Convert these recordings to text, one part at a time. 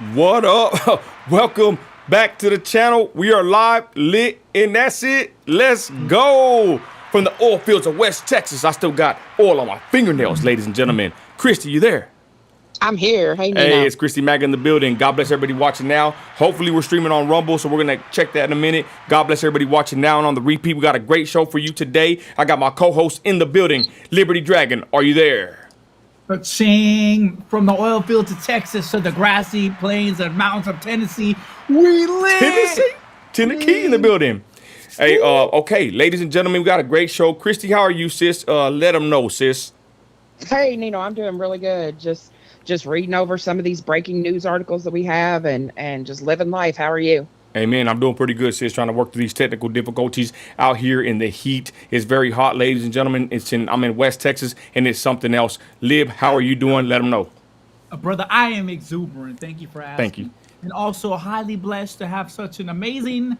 What up? Welcome back to the channel. We are live, lit, and that's it. Let's go. From the oil fields of West Texas, I still got oil on my fingernails, ladies and gentlemen. Christy, you there? I'm here. Hey, Nina. Hey, it's Christy Mag in the building. God bless everybody watching now. Hopefully we're streaming on Rumble, so we're going to check that in a minute. God bless everybody watching now and on the repeat. We got a great show for you today. I got my co-host in the building, Liberty Dragon. Are you there? Ching, from the oil fields of Texas to the grassy plains and mountains of Tennessee, we live. Tennessee in the building. Hey, okay, ladies and gentlemen, we got a great show. Christy, how are you, sis? Let them know, sis. Hey, Nina, I'm doing really good. Just reading over some of these breaking news articles that we have and just living life. How are you? Amen. I'm doing pretty good, sis. Trying to work through these technical difficulties out here in the heat. It's very hot, ladies and gentlemen. I'm in West Texas, and it's something else. Lib, how are you doing? Let them know. Brother, I am exuberant. Thank you for asking. Thank you. And also highly blessed to have such an amazing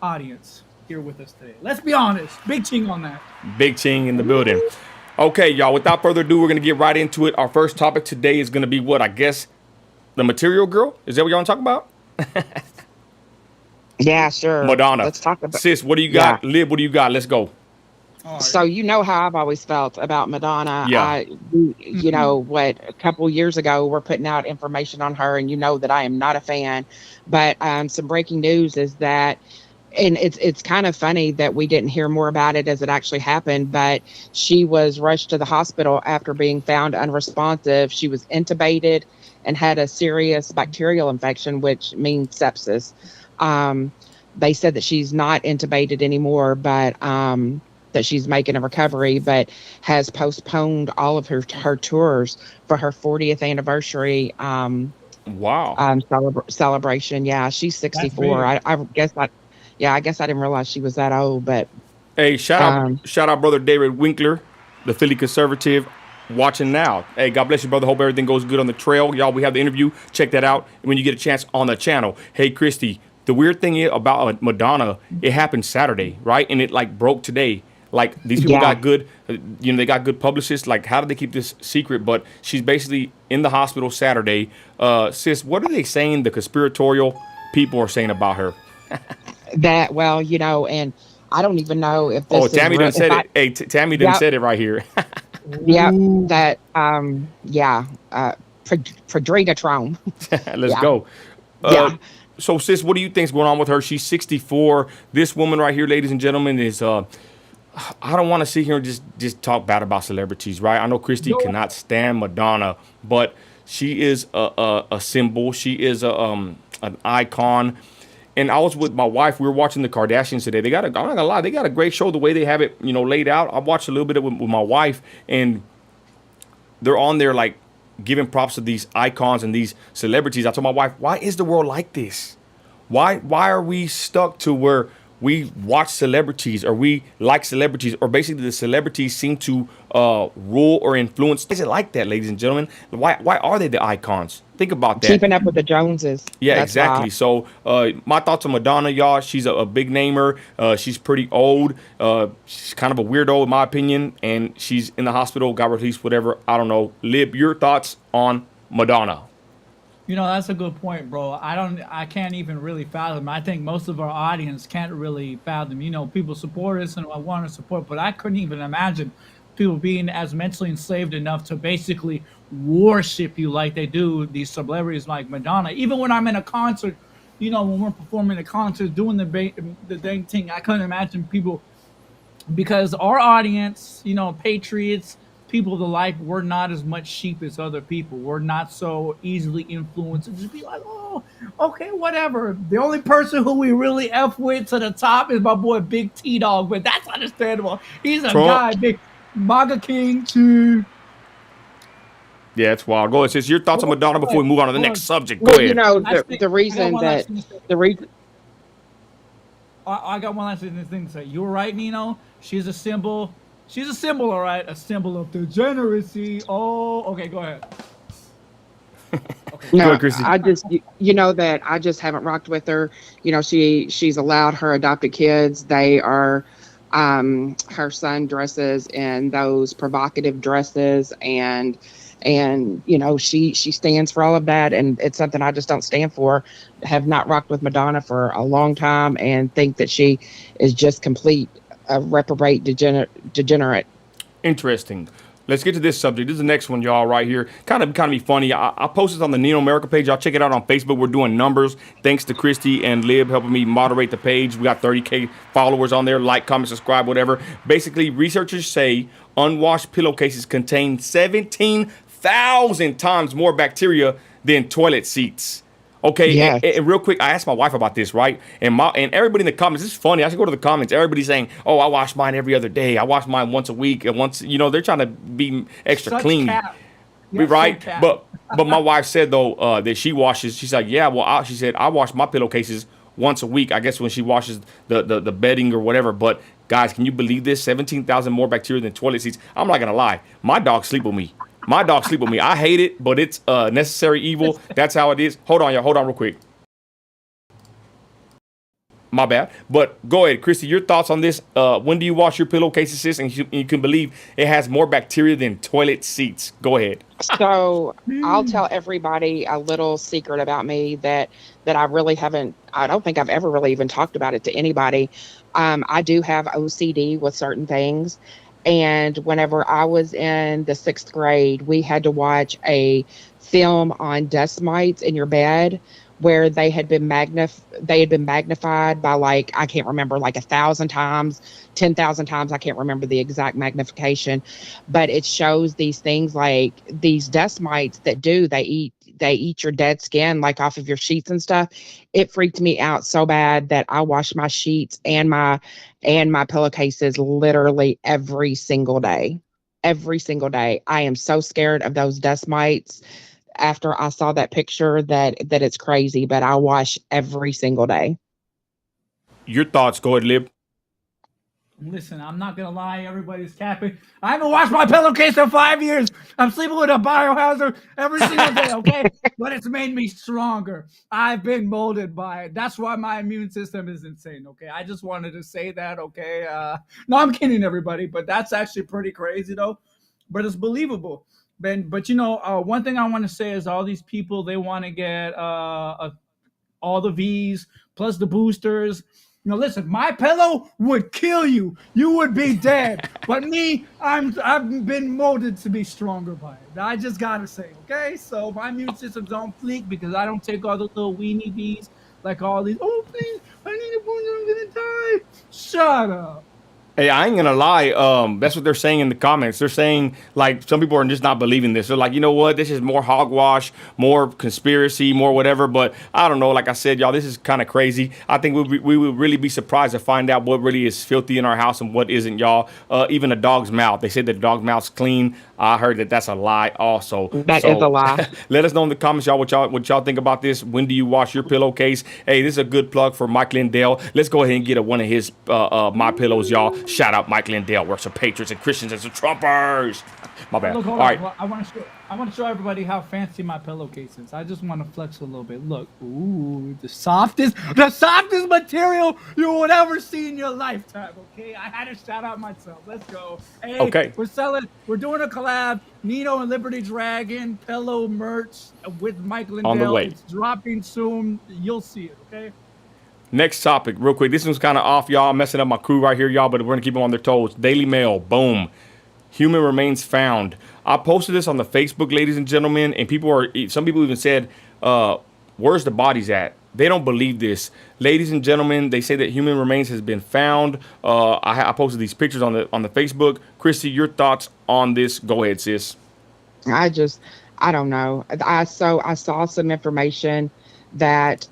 audience here with us today. Let's be honest. Big ching on that. Big ching in the building. Okay, y'all, without further ado, we're going to get right into it. Our first topic today is going to be what, I guess, the material girl? Is that what y'all want to talk about? Yeah, sure. Madonna. Let's talk about. Sis, what do you got? Yeah. Lib, what do you got? Let's go. So you know how I've always felt about Madonna. Yeah. You know what? A couple years ago, we're putting out information on her, and you know that I am not a fan. But some breaking news is that, and it's kind of funny that we didn't hear more about it as it actually happened. But she was rushed to the hospital after being found unresponsive. She was intubated and had a serious bacterial infection, which means sepsis. They said that she's not intubated anymore, but that she's making a recovery, but has postponed all of her tours for her 40th anniversary celebration. Yeah, she's 64. I guess I didn't realize she was that old. But hey, shout out brother David Winkler, the Philly conservative, watching now. Hey, God bless you, brother. Hope everything goes good on the trail. Y'all, we have the interview. Check that out when you get a chance on the channel. Hey, Christy, the weird thing is about Madonna, it happened Saturday, right? And it like broke today. Like these people got good, they got good publicists. Like, how did they keep this secret? But she's basically in the hospital Saturday. Sis, what are they saying? The conspiratorial people are saying about her. That, well, and I don't even know if this. Oh, Tammy done said it. Hey, Tammy done said it right here. Yeah, that. Predregatron. Let's go. So, sis, what do you think's going on with her? She's 64. This woman right here, ladies and gentlemen, is I don't want to sit here and just talk bad about celebrities, right? I know Christy cannot stand Madonna, but she is a symbol. She is an icon. And I was with my wife. We were watching the Kardashians today. I'm not gonna lie, they got a great show. The way they have it, laid out. I watched a little bit of it with my wife, and they're on there like giving props to these icons and these celebrities. I told my wife, why is the world like this? Why are we stuck to where we watch celebrities or we like celebrities, or basically the celebrities seem to rule or influence? Is it like that, ladies and gentlemen? Why are they the icons? Think about that. Keeping up with the Joneses. Yeah, that's exactly. Why. So my thoughts on Madonna, y'all. She's a big namer. She's pretty old. She's kind of a weirdo in my opinion, and she's in the hospital, got released, whatever. I don't know. Lib, your thoughts on Madonna? That's a good point, bro. I can't even really fathom. I think most of our audience can't really fathom. People support us and I want to support, but I couldn't even imagine people being as mentally enslaved enough to basically worship you like they do these celebrities like Madonna. Even when I'm in a concert, when we're performing a concert, doing the dang thing, I couldn't imagine people, because our audience, patriots, people of the life, we're not as much sheep as other people. We're not so easily influenced and just be like, oh, okay, whatever. The only person who we really F with to the top is my boy Big T-Dog, but that's understandable. He's a guy, big MAGA King too. Yeah, it's wild. Go ahead, sis. Your thoughts on Madonna before we move on to the next subject. Go ahead. The reason I got one last thing to say. You were right, Nino. She's a symbol. She's a symbol, all right? A symbol of degeneracy. Oh, okay, go ahead. Okay. No, I just, that I just haven't rocked with her. She's allowed her adopted kids. They are, her son dresses in those provocative dresses, and and she stands for all of that, and it's something I just don't stand for. Have not rocked with Madonna for a long time, and think that she is just complete reprobate degenerate. Interesting. Let's get to this subject. This is the next one, y'all, right here. Kind of be funny. I posted this on the Neo America page. Y'all check it out on Facebook. We're doing numbers. Thanks to Christy and Lib helping me moderate the page. We got 30K followers on there. Like, comment, subscribe, whatever. Basically, researchers say unwashed pillowcases contain 17,000 times more bacteria than toilet seats. Okay, Yes. and real quick, I asked my wife about this, right? And everybody in the comments, it's funny. I should go to the comments. Everybody's saying, "Oh, I wash mine every other day. I wash mine once a week, and once." They're trying to be extra Such clean, cap. Yes, right? so cap. But my wife said though that she washes. She's like, "Yeah, well," she said, "I wash my pillowcases once a week. I guess when she washes the bedding or whatever." But guys, can you believe this? 17,000 more bacteria than toilet seats. I'm not gonna lie. My dogs sleep with me. I hate it, but it's necessary evil. That's how it is. Hold on, y'all. Hold on real quick. My bad. But go ahead, Christy, your thoughts on this. When do you wash your pillowcases, sis? And you can believe it has more bacteria than toilet seats. Go ahead. So I'll tell everybody a little secret about me that I really haven't. I don't think I've ever really even talked about it to anybody. I do have OCD with certain things, and whenever I was in the 6th grade, we had to watch a film on dust mites in your bed, where they had been magnified by, like, I can't remember, like 1,000 times, 10,000 times. I can't remember the exact magnification, but it shows these things, like these dust mites they eat your dead skin, like off of your sheets and stuff. It freaked me out so bad that I wash my sheets and my pillowcases literally every single day. Every single day. I am so scared of those dust mites after I saw that picture that it's crazy, but I wash every single day. Your thoughts. Go ahead, Lib. Listen, I'm not gonna lie, everybody's capping. I haven't washed my pillowcase in 5 years. I'm sleeping with a biohazard every single day, okay? But it's made me stronger. I've been molded by it. That's why my immune system is insane, okay? I just wanted to say that, okay? No, I'm kidding, everybody, but that's actually pretty crazy, though. But it's believable. But one thing I want to say is all these people, they want to get all the V's plus the boosters. Listen, my pillow would kill you. You would be dead. But me, I've been molded to be stronger by it. I just gotta say, okay? So my immune system's on fleek because I don't take all the little weenie bees like all these. Oh, please, I need a booster. I'm gonna die. Shut up. Hey, I ain't gonna lie. That's what they're saying in the comments. They're saying, like, some people are just not believing this. They're like, you know what? This is more hogwash, more conspiracy, more whatever. But I don't know. Like I said, y'all, this is kind of crazy. I think we would really be surprised to find out what really is filthy in our house and what isn't, y'all. Even a dog's mouth. They said that the dog's mouth's clean. I heard that that's a lie also. That is a lie. Let us know in the comments, y'all, what y'all think about this. When do you wash your pillowcase? Hey, this is a good plug for Mike Lindell. Let's go ahead and get one of his My Pillows, y'all. Shout out Mike Lindell. We're some Patriots and Christians and some Trumpers. My bad. Look, All right. I want to show everybody how fancy my pillowcase is. I just want to flex a little bit. Look, ooh, the softest material you would ever see in your lifetime. Okay, I had to shout out myself. Let's go. Hey, Okay. We're doing a collab. Nino and Liberty Dragon pillow merch with Mike Lindell. On the way. It's dropping soon. You'll see it. Okay. Next topic, real quick. This one's kind of off, y'all. I'm messing up my crew right here, y'all, but we're going to keep them on their toes. Daily Mail, boom. Human remains found. I posted this on the Facebook, ladies and gentlemen, and some people even said, where's the bodies at? They don't believe this. Ladies and gentlemen, they say that human remains has been found. I posted these pictures on the Facebook. Christy, your thoughts on this? Go ahead, sis. I don't know. I saw some information that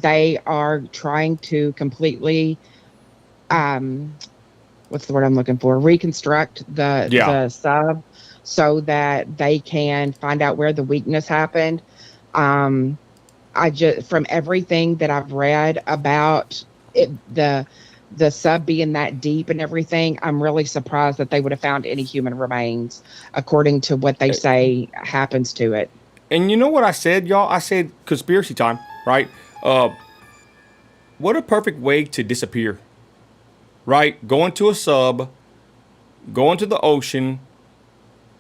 they are trying to completely what's the word I'm looking for? Reconstruct the sub so that they can find out where the weakness happened. From everything that I've read about it, the sub being that deep and everything, I'm really surprised that they would have found any human remains, according to what they say happens to it. And you know what I said, y'all? I said conspiracy time, right? What a perfect way to disappear, right? Go into a sub, go into the ocean,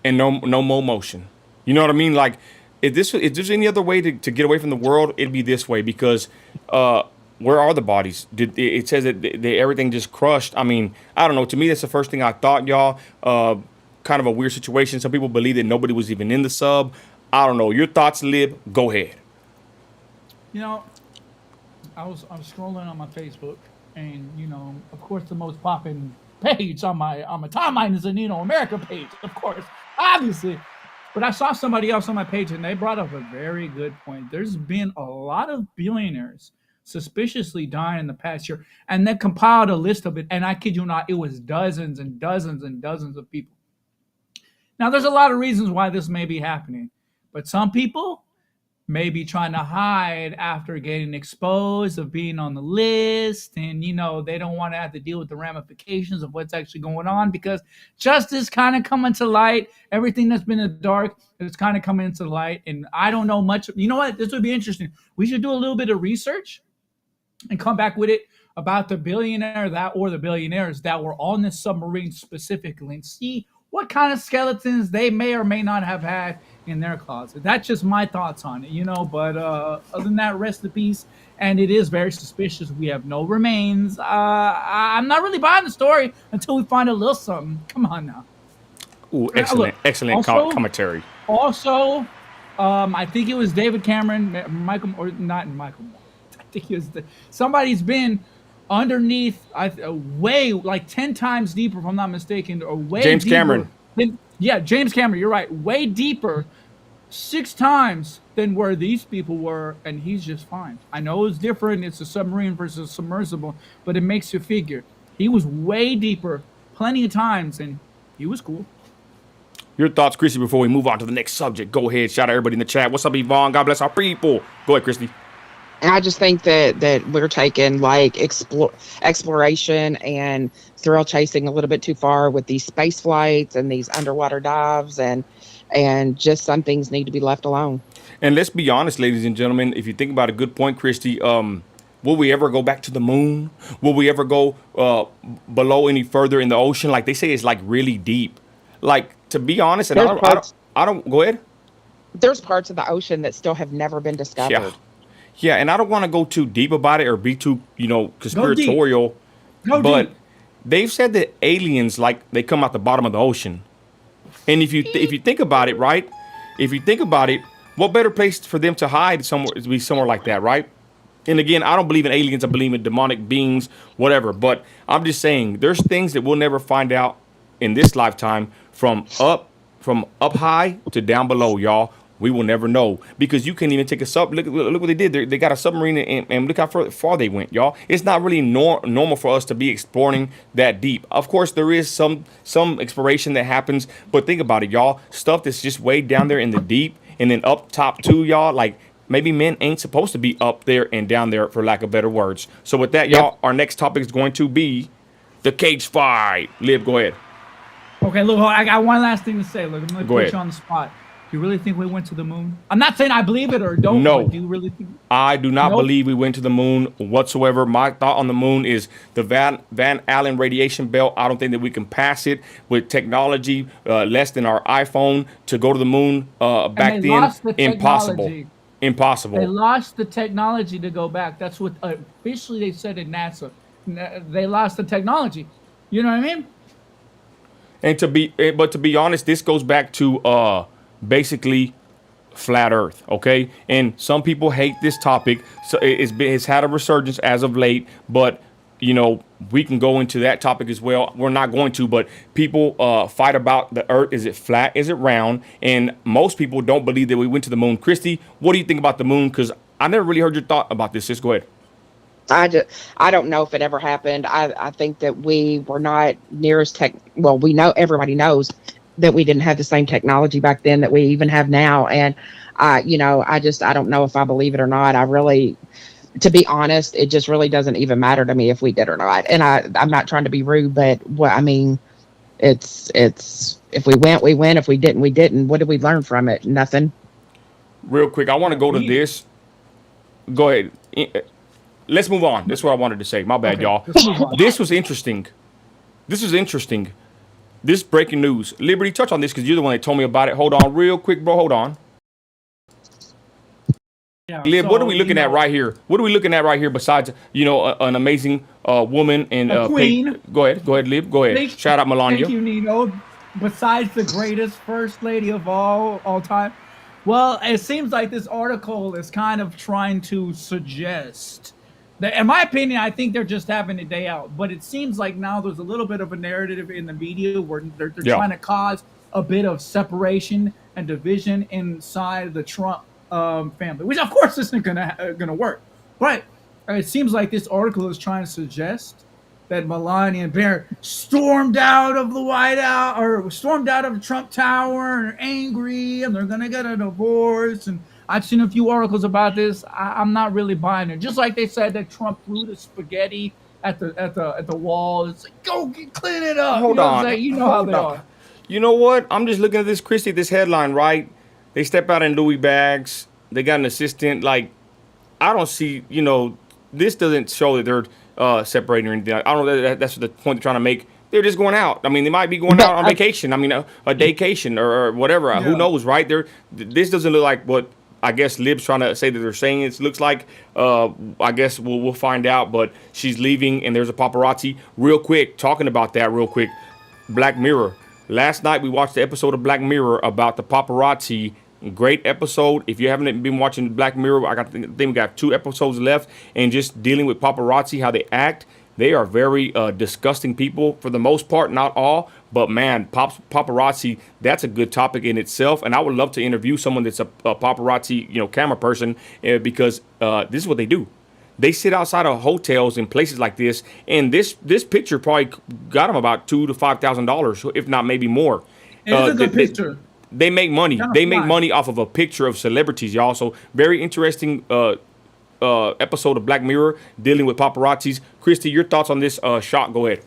and no more motion. You know what I mean? Like, if there's any other way to get away from the world, it'd be this way because where are the bodies? It says that everything just crushed. I mean, I don't know. To me, that's the first thing I thought, y'all. Kind of a weird situation. Some people believe that nobody was even in the sub. I don't know. Your thoughts, Lib? Go ahead. You know, I was scrolling on my Facebook, and of course, the most popping page on my timeline is the America page, of course, obviously. But I saw somebody else on my page, and they brought up a very good point. There's been a lot of billionaires suspiciously dying in the past year, and they compiled a list of it. And I kid you not, it was dozens and dozens and dozens of people. Now, there's a lot of reasons why this may be happening, but some people may be trying to hide after getting exposed of being on the list, and they don't want to have to deal with the ramifications of what's actually going on because justice kind of coming to light. Everything that's been in the dark is kind of coming into light, and I don't know much. You know what? This would be interesting. We should do a little bit of research and come back with it about the the billionaires that were on this submarine specifically, and see what kind of skeletons they may or may not have had in their closet. That's just my thoughts on it, but other than that, rest in peace. And it is very suspicious. We have no remains. I'm not really buying the story until we find a little something. Come on now. Ooh, excellent, excellent commentary. Also, I think it was David Cameron, Michael, or not Michael. I think it was somebody's been underneath, way like 10 times deeper, if I'm not mistaken, or way James deeper Cameron. James Cameron, you're right. Way deeper, 6 times than where these people were, and he's just fine. I know it's different. It's a submarine versus a submersible, but it makes you figure. He was way deeper, plenty of times, and he was cool. Your thoughts, Christy, before we move on to the next subject. Go ahead. Shout out everybody in the chat. What's up, Yvonne? God bless our people. Go ahead, Christy. And I just think that we're taking like exploration and thrill chasing a little bit too far with these space flights and these underwater dives, and just some things need to be left alone. And let's be honest, ladies and gentlemen, if you think about a good point, Christy, will we ever go back to the moon? Will we ever go below any further in the ocean? Like they say, it's like really deep. Like, to be honest, and I don't go ahead. There's parts of the ocean that still have never been discovered. Yeah. Yeah, and I don't want to go too deep about it or be too, conspiratorial. But deep. They've said that aliens, like, they come out the bottom of the ocean. And if you think about it, right? If you think about it, what better place for them to hide somewhere like that, right? And again, I don't believe in aliens. I believe in demonic beings, whatever. But I'm just saying, there's things that we'll never find out in this lifetime from up high to down below, y'all. We will never know because you can't even take a look what they did. They got a submarine and look how far they went, y'all. It's not really normal for us to be exploring that deep. Of course, there is some exploration that happens, but think about it, y'all. Stuff that's just way down there in the deep and then up top too, y'all. Like maybe men ain't supposed to be up there and down there, for lack of better words. So with that, y'all, our next topic is going to be the cage fight. Lib, go ahead. Okay, look, I got one last thing to say. Look, I'm going to Go put ahead. you on the spot. Do you really think we went to the moon? I'm not saying I believe it or don't. No. But do you really think? I do not believe we went to the moon whatsoever. My thought on the moon is the Van Allen radiation belt. I don't think that we can pass it with technology less than our iPhone to go to the moon back then. Impossible. They lost the technology to go back. That's what officially they said in NASA. They lost the technology. You know what I mean? And to be honest, this goes back to basically flat Earth, okay? And some people hate this topic, so it's had a resurgence as of late. But we can go into that topic as well. We're not going to, but people fight about the Earth. Is it flat? Is it round? And most people don't believe that we went to the moon. Christy, what do you think about the moon? Because I never really heard your thought about this. Just go ahead. I don't know if it ever happened. I think that we were not near as well, we know, everybody knows that we didn't have the same technology back then that we even have now. And I don't know if I believe it or not. I really, to be honest, it just really doesn't even matter to me if we did or not. And I'm not trying to be rude, but it's if we went, we went. If we didn't, we didn't. What did we learn from it? Nothing. Real quick, I want to go to this. Go ahead. Let's move on. That's what I wanted to say. My bad, y'all. This was interesting. This breaking news. Liberty, touch on this because you're the one that told me about it. Hold on, real quick, bro. Hold on. Yeah. Lib, what are So, we looking at right here? What are we looking at right here besides, an amazing woman and a queen? Go ahead, Lib. Go ahead. Thank, Shout out Melania. thank you, Nino. Besides the greatest first lady of all time. Well, it seems like this article is kind of trying to suggest that, in my opinion, I think they're just having a day out. But it seems like now there's a little bit of a narrative in the media where they're trying to cause a bit of separation and division inside the Trump family, which of course isn't gonna work. But it seems like this article is trying to suggest that Melania and Bear stormed out of the White House or stormed out of the Trump Tower and are angry and they're gonna get a divorce. And I've seen a few articles about this. I'm not really buying it. Just like they said that Trump threw the spaghetti at the wall. It's like, go clean it up. Hold on. You know how they are. You know what? I'm just looking at this, Christy, this headline, right? They step out in Louis bags. They got an assistant. Like, I don't see, this doesn't show that they're separating or anything. I don't know that's the point they're trying to make. They're just going out. I mean, they might be going out on vacation. I mean, a daycation or whatever. Yeah. Who knows, right? This doesn't look like what I guess Lib's trying to say that they're saying. It looks like, I guess we'll find out. But she's leaving and there's a paparazzi. Real quick, talking about that real quick. Black Mirror. Last night we watched the episode of Black Mirror about the paparazzi. Great episode. If you haven't been watching Black Mirror, I think we got 2 episodes left, and just dealing with paparazzi, how they act. They are very disgusting people for the most part, not all, but man, paparazzi, that's a good topic in itself. And I would love to interview someone that's a paparazzi, camera person, because this is what they do. They sit outside of hotels and places like this, and this picture probably got them about $2,000 to $5,000, if not maybe more. It's a good picture. They make money. They make money off of a picture of celebrities, y'all. So very interesting episode of Black Mirror dealing with paparazzis. Christy, your thoughts on this shot? Go ahead.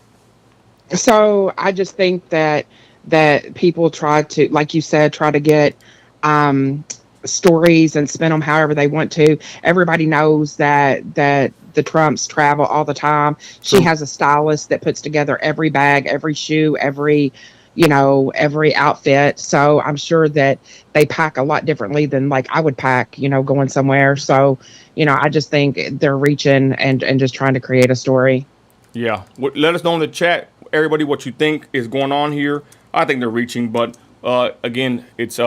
So I just think that people try to, like you said, try to get stories and spin them however they want to. Everybody knows that the Trumps travel all the time. She has a stylist that puts together every bag, every shoe, every outfit. So I'm sure that they pack a lot differently than like I would pack, going somewhere. So, I just think they're reaching and just trying to create a story. Yeah. Let us know in the chat, everybody, what you think is going on here. I think they're reaching, but again, it's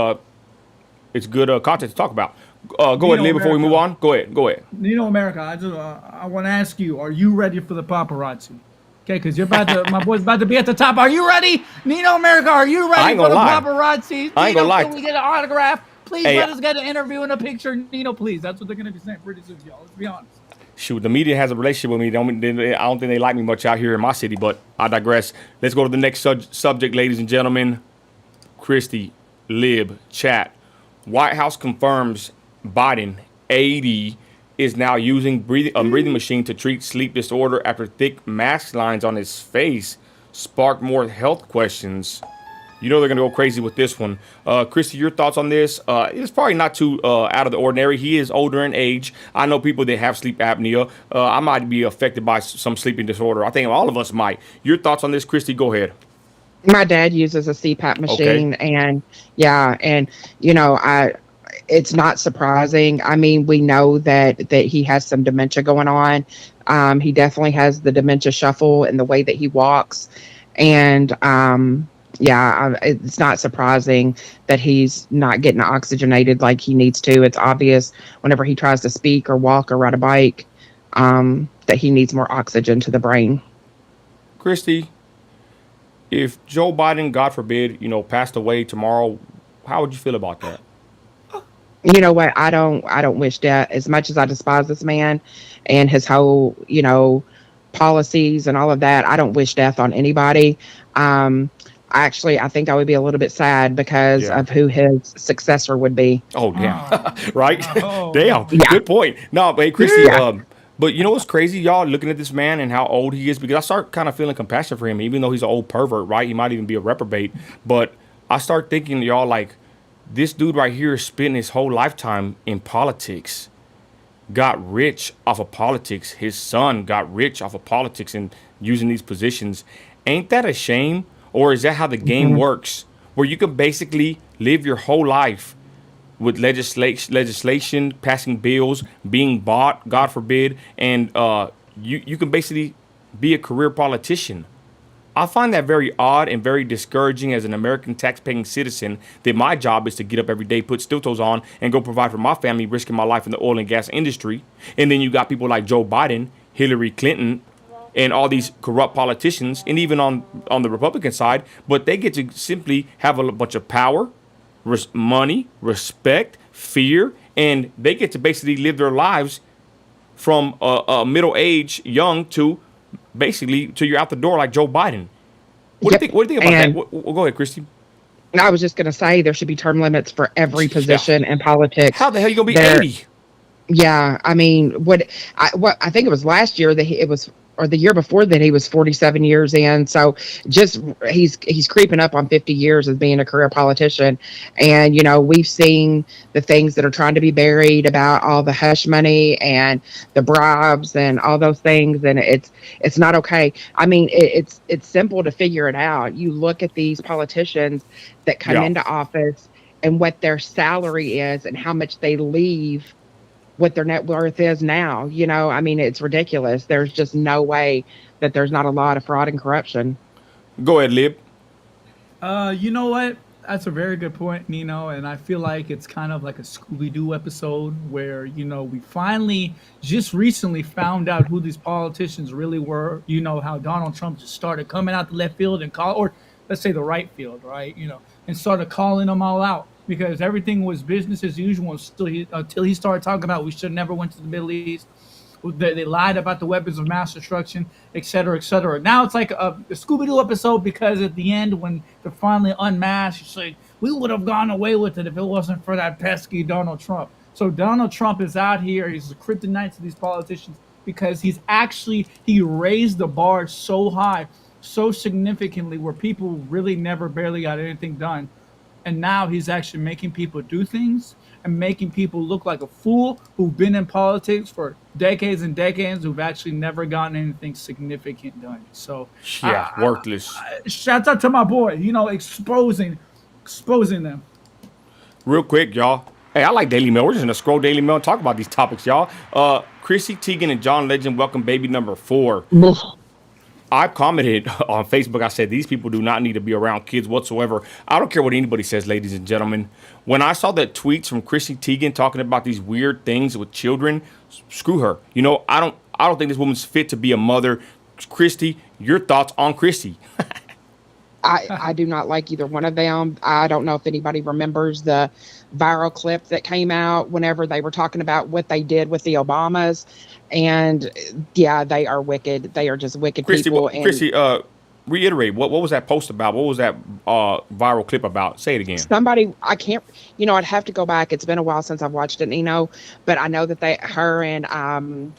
good content to talk about. Go ahead, Lee, before we move on. Go ahead. America, I want to ask you, are you ready for the paparazzi? Okay, because you're my boy's about to be at the top. Are you ready? Nino America, are you ready for the paparazzi? I ain't gonna lie. Can we get an autograph? Please let us get an interview and a picture. Nino, please. That's what they're going to be saying pretty soon, y'all. Let's be honest. Shoot, the media has a relationship with me. I don't think they like me much out here in my city, but I digress. Let's go to the next subject, ladies and gentlemen. Christy Lib, chat. White House confirms Biden, 80, is now using a breathing machine to treat sleep disorder after thick mask lines on his face sparked more health questions. They're going to go crazy with this one. Christy, your thoughts on this? It's probably not too out of the ordinary. He is older in age. I know people that have sleep apnea. I might be affected by some sleeping disorder. I think all of us might. Your thoughts on this, Christy? Go ahead. My dad uses a CPAP machine, and it's not surprising. I mean, we know that he has some dementia going on. He definitely has the dementia shuffle in the way that he walks, and it's not surprising that he's not getting oxygenated like he needs to. It's obvious whenever he tries to speak or walk or ride a bike that he needs more oxygen to the brain. Christy, if Joe Biden, God forbid, passed away tomorrow, how would you feel about that? You know what? I don't wish death. As much as I despise this man and his whole, policies and all of that, I don't wish death on anybody. Actually, I think I would be a little bit sad because of who his successor would be. Oh, yeah. Right? Damn. Yeah. Good point. No, but hey, Christy, but you know what's crazy, y'all, looking at this man and how old he is, because I start kind of feeling compassion for him, even though he's an old pervert, right? He might even be a reprobate. But I start thinking, y'all, like, this dude right here is spending his whole lifetime in politics, got rich off of politics. His son got rich off of politics and using these positions. Ain't that a shame? Or is that how the game works? Where you can basically live your whole life with legislation, passing bills, being bought, God forbid, and you can basically be a career politician. I find that very odd and very discouraging as an American tax-paying citizen that my job is to get up every day, put steel toes on, and go provide for my family, risking my life in the oil and gas industry. And then you got people like Joe Biden, Hillary Clinton, and all these corrupt politicians, and even on the Republican side, but they get to simply have a bunch of power, money, respect, fear, and they get to basically live their lives from a middle age, young to basically till you're out the door like Joe Biden. What do you think? What do you think about that? Well, go ahead, Christy. I was just going to say there should be term limits for every position in politics. How the hell are you gonna be 80? Yeah, I mean, what I think it was last year that it was, or the year before that he was 47 years in. So just he's creeping up on 50 years as being a career politician. And we've seen the things that are trying to be buried about all the hush money and the bribes and all those things, and it's not okay. I mean, it's simple to figure it out. You look at these politicians that come into office and what their salary is and how much they leave, what their net worth is now. I mean, it's ridiculous. There's just no way that there's not a lot of fraud and corruption. Go ahead, Lib. You know what? That's a very good point, Nino. And I feel like it's kind of like a Scooby-Doo episode where, we finally just recently found out who these politicians really were. How Donald Trump just started coming out the left field and or let's say the right field, right? And started calling them all out, because everything was business as usual until he started talking about we should never went to the Middle East. They lied about the weapons of mass destruction, et cetera, et cetera. Now it's like a Scooby-Doo episode, because at the end, when they're finally unmasked, it's like, we would have gone away with it if it wasn't for that pesky Donald Trump. So Donald Trump is out here. He's a kryptonite to these politicians, because he raised the bar so high, so significantly, where people really never barely got anything done. And now he's actually making people do things and making people look like a fool who've been in politics for decades and decades, who've actually never gotten anything significant done. So worthless. Shout out to my boy, exposing them. Real quick, y'all. Hey, I like Daily Mail. We're just gonna scroll Daily Mail and talk about these topics, y'all. Chrissy Teigen and John Legend welcome baby number 4. I commented on Facebook. I said, these people do not need to be around kids whatsoever. I don't care what anybody says, ladies and gentlemen. When I saw that tweets from Chrissy Teigen talking about these weird things with children, screw her. I don't think this woman's fit to be a mother. Christy, your thoughts on Christy? I do not like either one of them. I don't know if anybody remembers the viral clip that came out whenever they were talking about what they did with the Obamas. And yeah, they are wicked. They are just wicked people. Christy, reiterate, what was that post about? What was that viral clip about? Say it again. Somebody, I can't, I'd have to go back. It's been a while since I've watched it, but I know that her and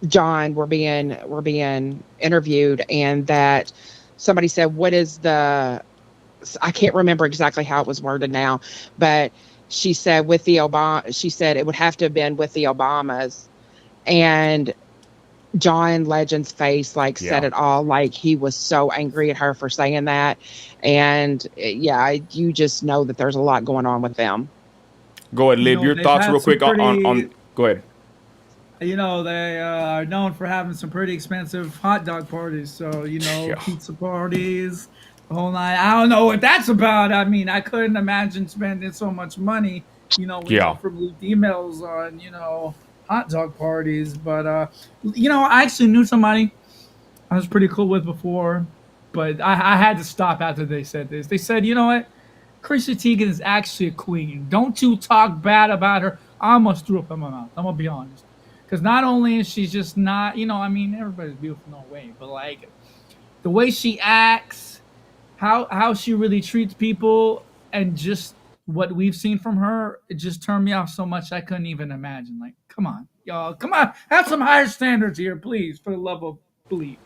John were being interviewed, and that somebody said, I can't remember exactly how it was worded now, but she said she said it would have to have been with the Obamas, and John Legend's face said it all. Like, he was so angry at her for saying that. And you just know that there's a lot going on with them. Go ahead, Lib. Your thoughts real quick on go ahead. They are known for having some pretty expensive hot dog parties. So, pizza parties, the whole night. I don't know what that's about. I mean, I couldn't imagine spending so much money, for emails on, hot dog parties. But, I actually knew somebody I was pretty cool with before, but I had to stop after they said this. They said, you know what? Chrissy Teigen is actually a queen. Don't you talk bad about her. I almost threw up in my mouth. I'm going to be honest. Because not only is she just not, everybody's beautiful, no way, but the way she acts, how she really treats people, and just what we've seen from her, it just turned me off so much I couldn't even imagine. Like, come on, y'all. Come on. Have some higher standards here, please, for the love of belief.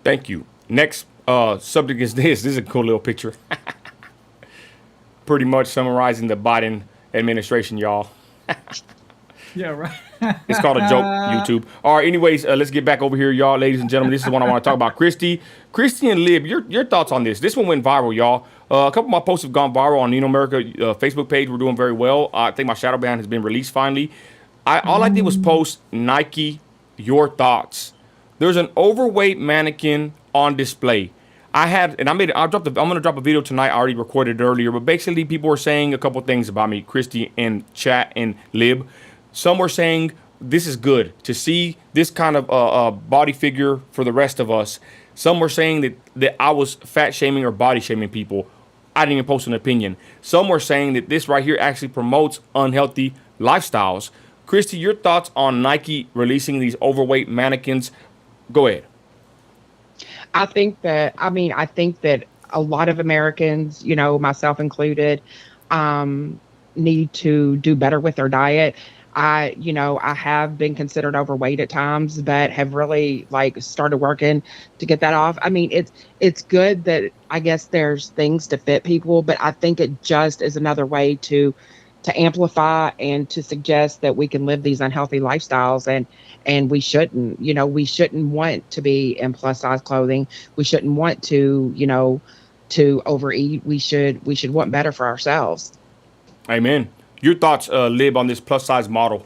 Thank you. Next subject is this. This is a cool little picture. Pretty much summarizing the Biden administration, y'all. Yeah, right. It's called a joke, YouTube. All right. Anyways, let's get back over here, y'all, ladies and gentlemen. This is what I want to talk about. Christy and Lib, your thoughts on this? This one went viral, y'all. A couple of my posts have gone viral on Nino America Facebook page. We're doing very well. I think my shadow ban has been released finally. All I did was post Nike. Your thoughts. There's an overweight mannequin on display. I had, and I made it. I'm gonna drop a video tonight. I already recorded it earlier, but basically, people were saying a couple things about me, Christy and chat and Lib. Some were saying this is good to see this kind of body figure for the rest of us. Some were saying that I was fat shaming or body shaming people. I didn't even post an opinion. Some were saying that this right here actually promotes unhealthy lifestyles. Christy, your thoughts on Nike releasing these overweight mannequins? Go ahead. I think that a lot of Americans, myself included, um, need to do better with their diet. I have been considered overweight at times, but have really like started working to get that off. I mean, it's good that I guess there's things to fit people, but I think it just is another way to amplify and to suggest that we can live these unhealthy lifestyles, and we shouldn't want to be in plus size clothing. We shouldn't want to overeat. We should want better for ourselves. Amen. Your thoughts, Lib, on this plus size model?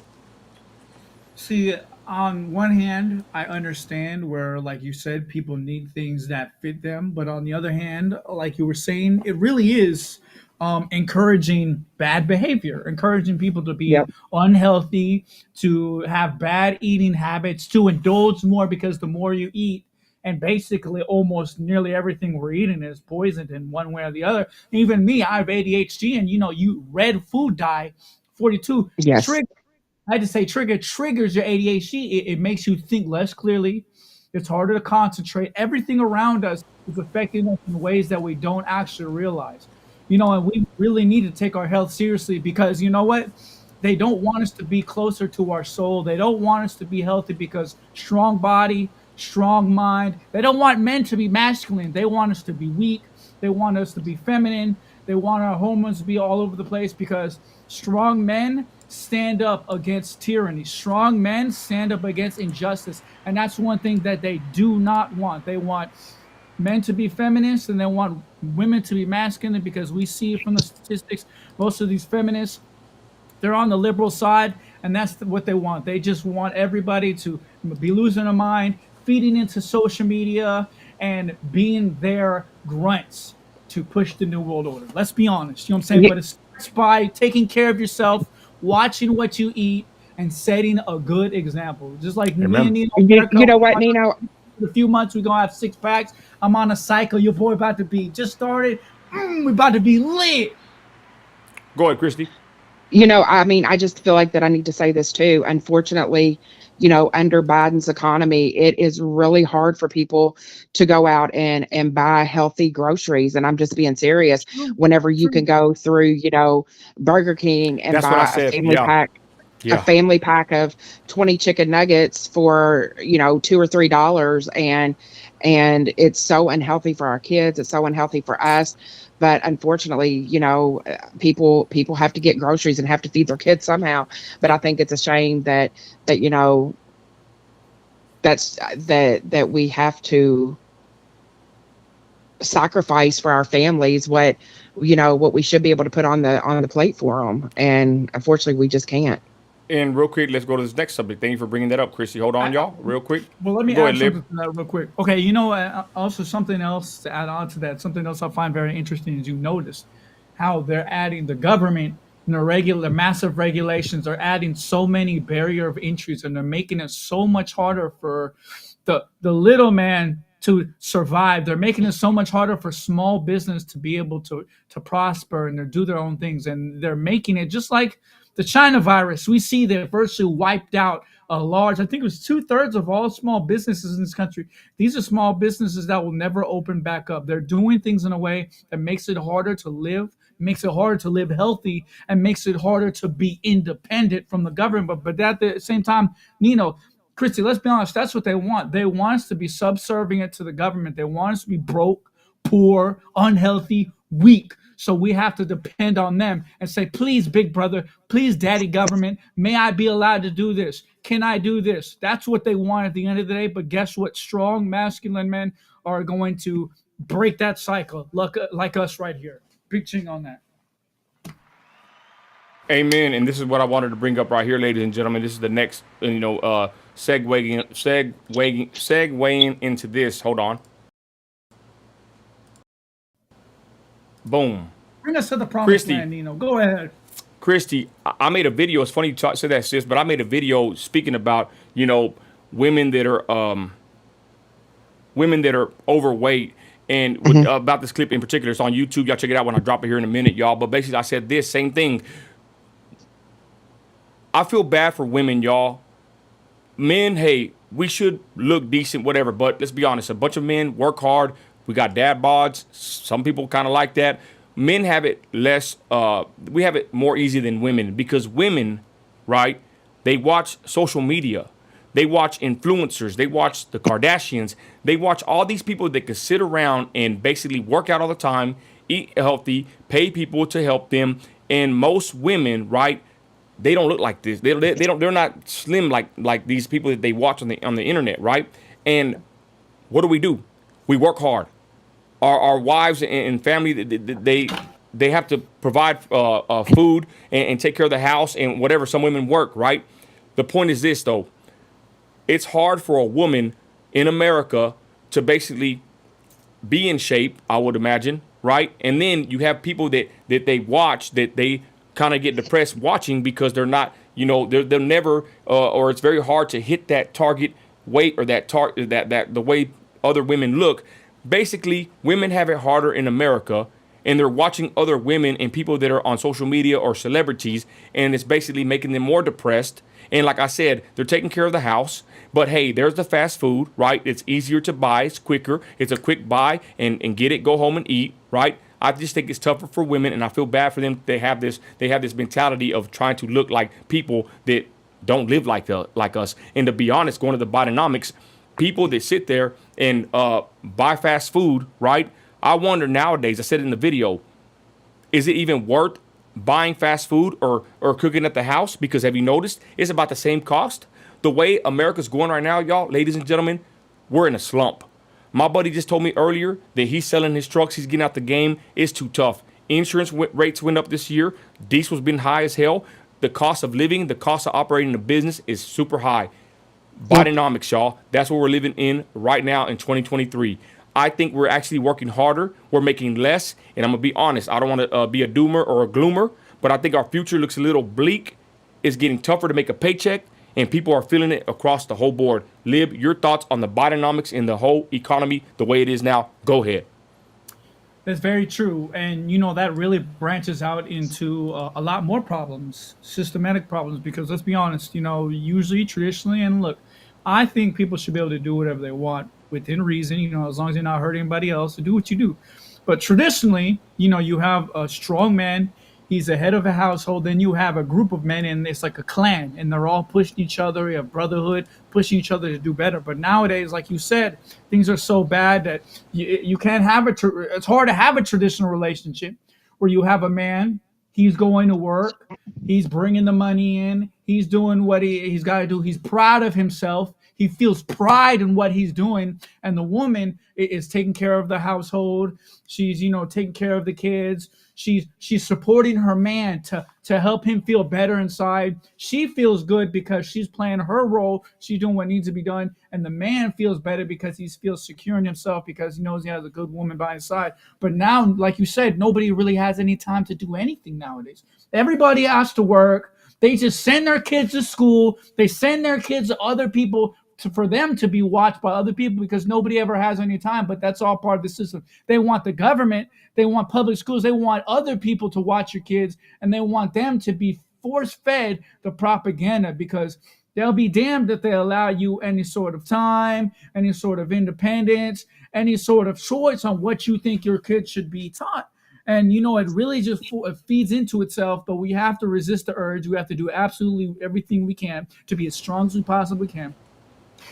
See, on one hand, I understand where, like you said, people need things that fit them. But on the other hand, like you were saying, it really is encouraging bad behavior, encouraging people to be Yep. unhealthy, to have bad eating habits, to indulge more because the more you eat, and basically almost nearly everything we're eating is poisoned in one way or the other. Even me, I have ADHD, and you red food dye 42 Yes. trigger. I had to say triggers your ADHD. It makes you think less clearly. It's harder to concentrate. Everything around us is affecting us in ways that we don't actually realize. And we really need to take our health seriously because you know what? They don't want us to be closer to our soul. They don't want us to be healthy because strong body, strong mind. They don't want men to be masculine. They want us to be weak. They want us to be feminine. They want our hormones to be all over the place because strong men stand up against tyranny. Strong men stand up against injustice. And that's one thing that they do not want. They want men to be feminists and they want women to be masculine because we see from the statistics, most of these feminists, they're on the liberal side, and that's what they want. They just want everybody to be losing their mind, feeding into social media, and being their grunts to push the new world order. Let's be honest. You know what I'm saying? But Ye- it starts by taking care of yourself, watching what you eat, and setting a good example. Just like me and Amen. Nino you America, know what, Nino? in a few months we're gonna have 6 packs. I'm on a cycle. Your boy about to be just started. We're about to be lit. Go ahead, Christy. I just feel like that I need to say this too. Unfortunately, under Biden's economy, it is really hard for people to go out and buy healthy groceries. And I'm just being serious. True, Whenever you can true. go through, Burger King and That's what I buy said. Yeah. a Yeah. family pack of 20 chicken nuggets for, $2 or $3, and it's so unhealthy for our kids, it's so unhealthy for us. But unfortunately, people have to get groceries and have to feed their kids somehow. But I think it's a shame that that we have to sacrifice for our families what we should be able to put on the plate for them, and unfortunately we just can't. And real quick, let's go to this next subject. Thank you for bringing that up, Christy. Hold on, I, y'all. Real quick. Well, let me Go ahead, add Lib. something to that real quick. Okay, also something else to add on to that, something else I find very interesting is you notice how they're adding the government, massive regulations are adding so many barrier of entries, and they're making it so much harder for the little man to survive. They're making it so much harder for small business to be able to prosper and to do their own things, and they're making it just like the China virus. We see they virtually wiped out a large, I think it was two-thirds of all small businesses in this country. These are small businesses that will never open back up. They're doing things in a way that makes it harder to live, makes it harder to live healthy, and makes it harder to be independent from the government. But at the same time, Christy, let's be honest, that's what they want. They want us to be subservient to the government. They want us to be broke, poor, unhealthy, weak. So we have to depend on them and say, please, big brother, please, daddy government, may I be allowed to do this? Can I do this? That's what they want at the end of the day. But guess what? Strong, masculine men are going to break that cycle, like us right here. Preaching on that. Amen. And this is what I wanted to bring up right here, ladies and gentlemen. This is the next, segueing into this. Hold on. Boom. Bring us to the promised Christy. land, Nino. Go ahead. Christy, I made a video. It's funny you said that, sis, but I made a video speaking about, women that are overweight. And about this clip in particular, it's on YouTube. Y'all check it out when I drop it here in a minute, y'all. But basically, I said this same thing. I feel bad for women, y'all. Men, hey, we should look decent, whatever. But let's be honest, a bunch of men work hard. We got dad bods. Some people kind of like that. Men have it less. We have it more easy than women because women, right? They watch social media. They watch influencers. They watch the Kardashians. They watch all these people that could sit around and basically work out all the time, eat healthy, pay people to help them. And most women, right? They don't look like this. They're not slim like these people that they watch on the internet, right? And what do? We work hard. Our wives and family, they have to provide food and take care of the house and whatever. Some women work, right? The point is this, though. It's hard for a woman in America to basically be in shape, I would imagine, right? And then you have people that they watch that they kind of get depressed watching because they're not, they're never, or it's very hard to hit that target weight or that the way other women look. Basically, women have it harder in America, and they're watching other women and people that are on social media or celebrities, and it's basically making them more depressed. And like I said, they're taking care of the house. But hey, there's the fast food, right? It's easier to buy. It's quicker. It's a quick buy and get it, go home and eat, right? I just think it's tougher for women, and I feel bad for them. They have this mentality of trying to look like people that don't live like us. And to be honest, going to the Bidenomics, people that sit there and buy fast food, right? I wonder nowadays, I said in the video, is it even worth buying fast food or cooking at the house? Because have you noticed it's about the same cost? The way America's going right now, y'all, ladies and gentlemen, we're in a slump. My buddy just told me earlier that he's selling his trucks. He's getting out the game. It's too tough. Insurance rates went up this year. Diesel's been high as hell. The cost of living, the cost of operating a business is super high. Bidenomics, y'all. That's what we're living in right now in 2023. I think we're actually working harder. We're making less. And I'm going to be honest. I don't want to be a doomer or a gloomer, but I think our future looks a little bleak. It's getting tougher to make a paycheck, and people are feeling it across the whole board. Lib, your thoughts on the Bidenomics and the whole economy the way it is now? Go ahead. That's very true. And, that really branches out into a lot more problems, systematic problems, because let's be honest, usually, traditionally, and look, I think people should be able to do whatever they want within reason, as long as you're not hurting anybody else, to do what you do. But traditionally, you have a strong man. He's the head of a household. Then you have a group of men, and it's like a clan, and they're all pushing each other. You have brotherhood, pushing each other to do better. But nowadays, like you said, things are so bad that you can't have it's hard to have a traditional relationship where you have a man. He's going to work. He's bringing the money in. He's doing what he's got to do. He's proud of himself. He feels pride in what he's doing. And the woman is taking care of the household. She's, taking care of the kids. She's supporting her man to help him feel better inside. She feels good because she's playing her role. She's doing what needs to be done. And the man feels better because he feels secure in himself because he knows he has a good woman by his side. But now, like you said, nobody really has any time to do anything nowadays. Everybody has to work. They just send their kids to school. They send their kids to other people for them to be watched by other people because nobody ever has any time. But that's all part of the system. They want the government. They want public schools. They want other people to watch your kids, and they want them to be force-fed the propaganda because they'll be damned if they allow you any sort of time, any sort of independence, any sort of choice on what you think your kids should be taught. And, it really just feeds into itself, but we have to resist the urge. We have to do absolutely everything we can to be as strong as we possibly can,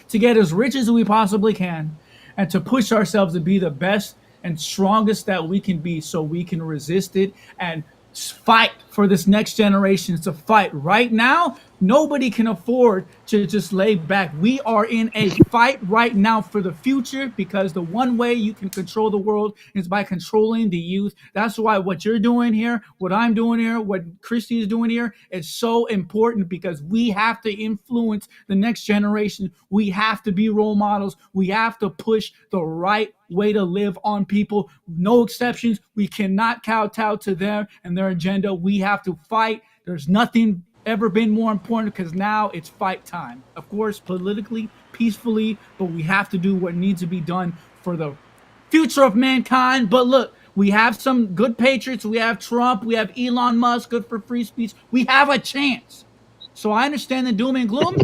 to get as rich as we possibly can, and to push ourselves to be the best and strongest that we can be so we can resist it and fight for this next generation to fight. Right now, nobody can afford to just lay back. We are in a fight right now for the future because the one way you can control the world is by controlling the youth. That's why what you're doing here, what I'm doing here, what Christy is doing here is so important because we have to influence the next generation. We have to be role models. We have to push the right way to live on people. No exceptions. We cannot kowtow to them and their agenda. We have to fight. There's nothing ever been more important because now it's fight time. Of course, politically, peacefully, but we have to do what needs to be done for the future of mankind. But look, we have some good patriots. We have Trump. We have Elon Musk, good for free speech. We have a chance. So I understand the doom and gloom,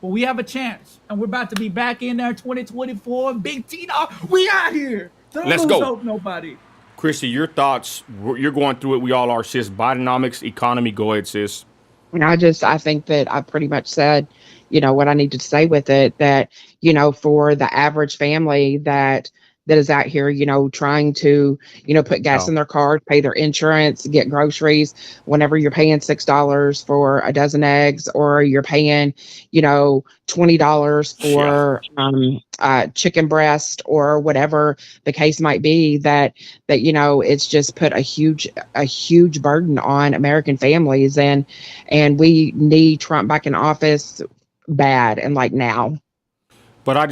but we have a chance. And we're about to be back in there 2024. Big Tito, we out here. Don't Let's lose go. hope, nobody. Christy, your thoughts? You're going through it. We all are, sis. Bidenomics, economy. Go ahead, sis. And I think that I pretty much said, what I need to say with it, that, for the average family that is out here, trying to, put gas in their car, pay their insurance, get groceries, whenever you're paying $6 for a dozen eggs, or you're paying, $20 for chicken breast, or whatever the case might be, that it's just put a huge burden on American families, and we need Trump back in office bad, and like now. But I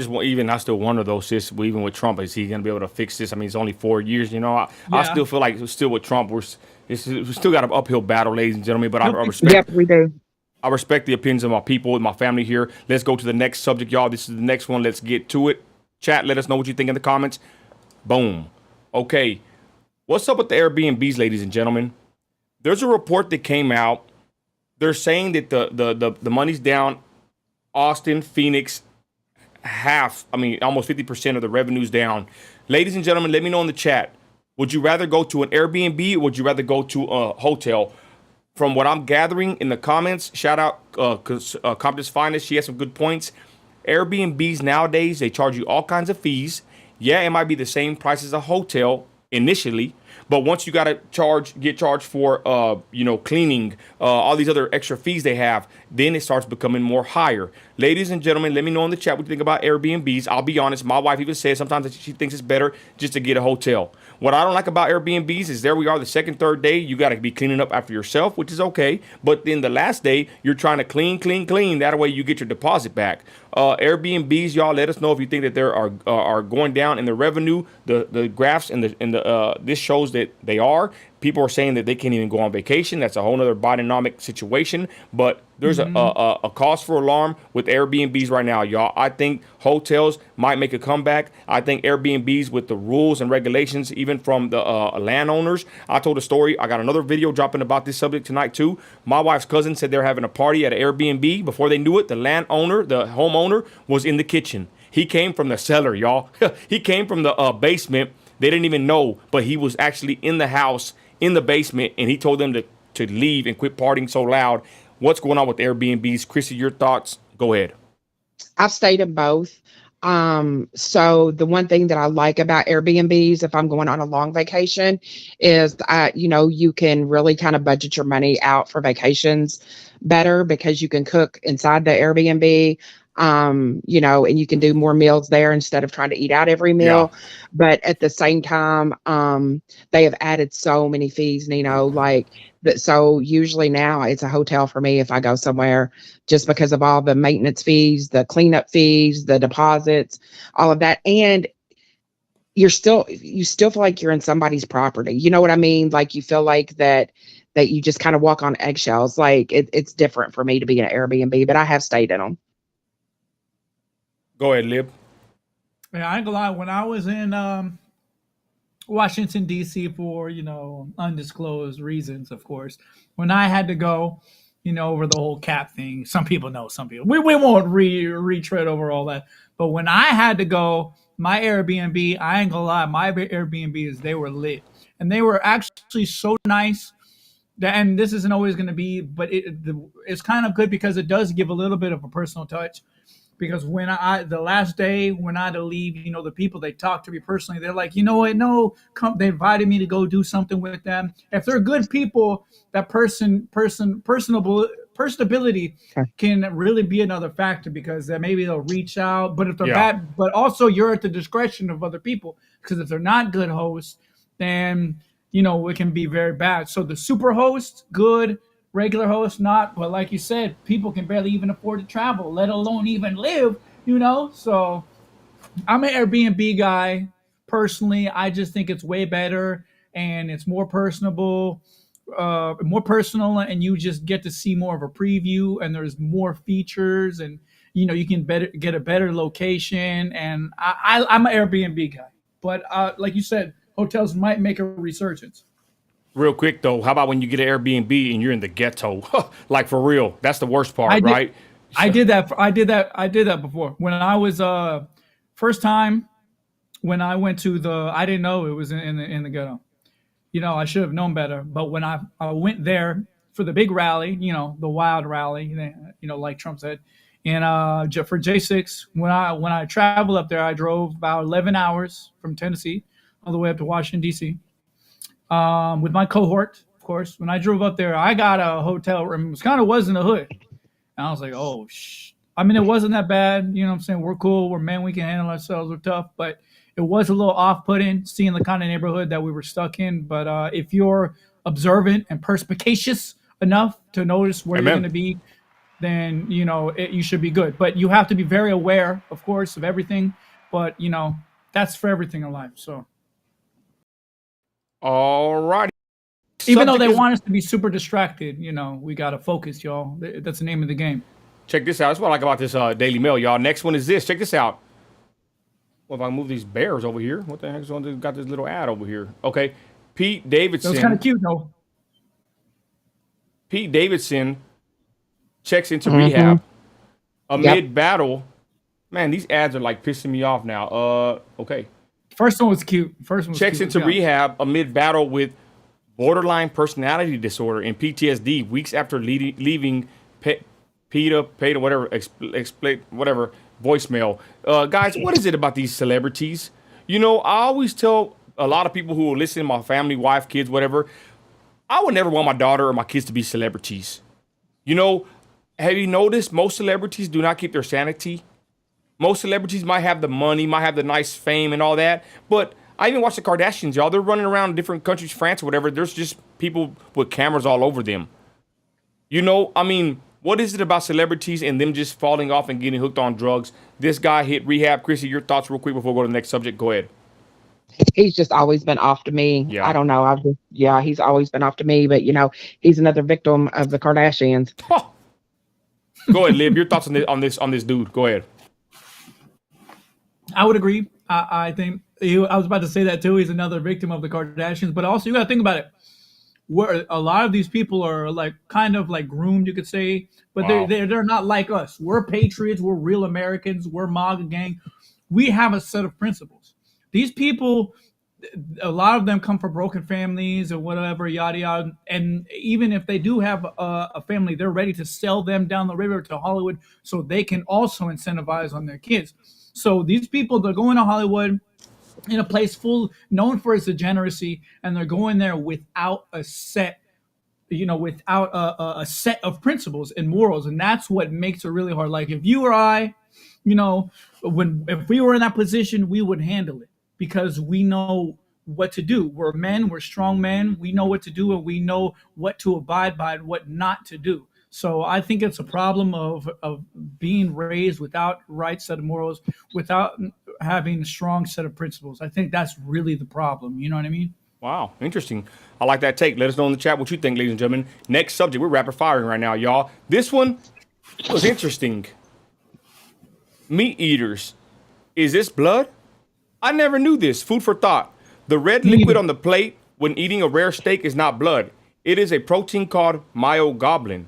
still wonder though, sis, even with Trump, is he going to be able to fix this? I mean, it's only 4 years, I still feel like still with Trump, we still got an uphill battle, ladies and gentlemen, but I respect. Yep, we do. I respect the opinions of my people and my family here. Let's go to the next subject, y'all. This is the next one. Let's get to it. Chat, let us know what you think in the comments. Boom. Okay. What's up with the Airbnbs, ladies and gentlemen? There's a report that came out. They're saying that the money's down. Austin, Phoenix, almost 50% of the revenue's down. Ladies and gentlemen, let me know in the chat. Would you rather go to an Airbnb or would you rather go to a hotel? From what I'm gathering in the comments, shout out Compton's Finest. She has some good points. Airbnbs nowadays, they charge you all kinds of fees. Yeah, it might be the same price as a hotel initially, but once you gotta get charged for cleaning, all these other extra fees they have, then it starts becoming more higher. Ladies and gentlemen, let me know in the chat what you think about Airbnbs. I'll be honest, my wife even says sometimes that she thinks it's better just to get a hotel. What I don't like about Airbnbs is there we are the second, third day, you got to be cleaning up after yourself, which is okay. But then the last day, you're trying to clean. That way you get your deposit back. Airbnbs, y'all, let us know if you think that they are going down in the revenue. The graphs and this shows that they are. People are saying that they can't even go on vacation. That's a whole other Bidenomic situation. But there's a cause for alarm with Airbnbs right now, y'all. I think hotels might make a comeback. I think Airbnbs with the rules and regulations, even from the landowners. I told a story. I got another video dropping about this subject tonight, too. My wife's cousin said they're having a party at an Airbnb. Before they knew it, the landowner, the homeowner, was in the kitchen. He came from the cellar, y'all. He came from the basement. They didn't even know, but he was actually in the house, in the basement, and he told them to leave and quit partying so loud. What's going on with Airbnbs? Chrissy, your thoughts? Go ahead. I've stayed in both. So the one thing that I like about Airbnbs, if I'm going on a long vacation, is you can really kind of budget your money out for vacations better because you can cook inside the Airbnb. And you can do more meals there instead of trying to eat out every meal. Yeah. But at the same time, they have added so many fees, like that. So usually now it's a hotel for me if I go somewhere, just because of all the maintenance fees, the cleanup fees, the deposits, all of that. And you still feel like you're in somebody's property. You know what I mean? Like you feel like that you just kind of walk on eggshells. Like it's different for me to be in an Airbnb, but I have stayed in them. Go ahead, Lib. Yeah, I ain't gonna lie. When I was in Washington, D.C. for, undisclosed reasons, of course, when I had to go, over the whole cap thing, some people know, some people, we won't retread over all that. But when I had to go, my Airbnb, I ain't gonna lie, my Airbnbs, they were lit. And they were actually so nice. And this isn't always going to be, but it's kind of good because it does give a little bit of a personal touch. because when the last day when I had to leave, the people they talked to me personally, they're like, you know what? No, come. They invited me to go do something with them. If they're good people, that personability Okay. can really be another factor because maybe they'll reach out. But if they're Yeah. bad, but also you're at the discretion of other people because if they're not good hosts, then it can be very bad. So the super host, good. Regular host, not. But like you said, people can barely even afford to travel, let alone even live. So I'm an Airbnb guy. Personally, I just think it's way better and it's more personable, more personal, and you just get to see more of a preview. And there's more features, and you can get a better location. And I'm an Airbnb guy, but like you said, hotels might make a resurgence. Real quick though, how about when you get an Airbnb and you're in the ghetto? Like for real, that's the worst part, I did, right? I did that. I did that before when I was first time when I went to the. I didn't know it was in the ghetto. I should have known better. But when I went there for the big rally, the wild rally, like Trump said, and for J6, when I traveled up there, I drove about 11 hours from Tennessee all the way up to Washington D.C. With my cohort, of course. When I drove up there, I got a hotel room. It was in the hood. And I was like, oh, I mean, it wasn't that bad. You know what I'm saying? We're cool. We're men. We can handle ourselves. We're tough. But it was a little off-putting seeing the kind of neighborhood that we were stuck in. But if you're observant and perspicacious enough to notice where you're Amen. going to be, then, you should be good. But you have to be very aware, of course, of everything. But, that's for everything in life. So All righty. even though Subject they is- want us to be super distracted, we got to focus, y'all. That's the name of the game. Check this out. That's what I like about this Daily Mail, y'all. Next one is this. Check this out. Well, if I move these bears over here, what the heck's on? Got this little ad over here. Okay, Pete It Davidson. was kind of cute, though. Pete Davidson checks into rehab amid battle. Man, these ads are like pissing me off now. Okay. First one was cute. First one was Checks cute. into Yeah. rehab amid battle with borderline personality disorder and PTSD weeks after leaving PETA, whatever, whatever, voicemail. Guys, what is it about these celebrities? I always tell a lot of people who will listen, my family, wife, kids, whatever, I would never want my daughter or my kids to be celebrities. Have you noticed most celebrities do not keep their sanity? Most celebrities might have the money, might have the nice fame and all that, but I even watch the Kardashians, y'all. They're running around in different countries, France or whatever. There's just people with cameras all over them. I mean, what is it about celebrities and them just falling off and getting hooked on drugs? This guy hit rehab. Chrissy, your thoughts real quick before we go to the next subject. Go ahead. He's just always been off to me. Yeah. I don't know. He's always been off to me, but he's another victim of the Kardashians. Go ahead, Lib. Your thoughts on this dude. Go ahead. I would agree. I think I was about to say that too. He's another victim of the Kardashians, but also you got to think about it. Where a lot of these people are like kind of like groomed, you could say, but Wow. they're not like us. We're patriots. We're real Americans. We're MAGA gang. We have a set of principles. These people, a lot of them come from broken families or whatever, yada yada. And even if they do have a family, they're ready to sell them down the river to Hollywood so they can also incentivize on their kids. So these people, they're going to Hollywood in a place known for its degeneracy, and they're going there without a set, without a set of principles and morals, and that's what makes it really hard. Like if you or I, if we were in that position, we would handle it because we know what to do. We're men, we're strong men, we know what to do, and we know what to abide by and what not to do. So I think it's a problem of being raised without right set of morals, without having a strong set of principles. I think that's really the problem. You know what I mean? Wow, interesting. I like that take. Let us know in the chat what you think, ladies and gentlemen. Next subject, we're rapid firing right now, y'all. This one was interesting. Meat eaters. Is this blood? I never knew this. Food for thought. The red liquid on the plate when eating a rare steak is not blood. It is a protein called myoglobin,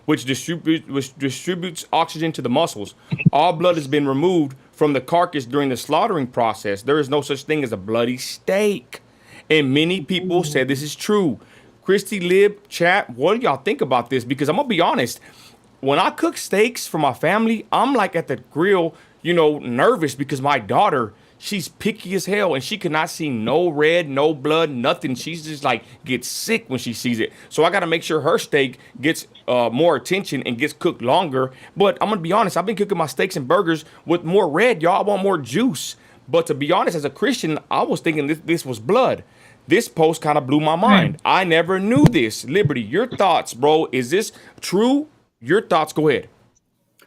which distributes oxygen to the muscles. All blood has been removed from the carcass during the slaughtering process. There is no such thing as a bloody steak. And many people said this is true. Christy Lib, chat, what do y'all think about this? Because I'm going to be honest. when I cook steaks for my family, I'm like at the grill, nervous because my daughter, she's picky as hell and she could not see no red, no blood, nothing. She's just like gets sick when she sees it. So I got to make sure her steak gets more attention and gets cooked longer. But I'm going to be honest, I've been cooking my steaks and burgers with more red, y'all. I want more juice. But to be honest, as a Christian, I was thinking this was blood. This post kind of blew my mind. I never knew this. Liberty, your thoughts, bro. Is this true? Your thoughts, go ahead.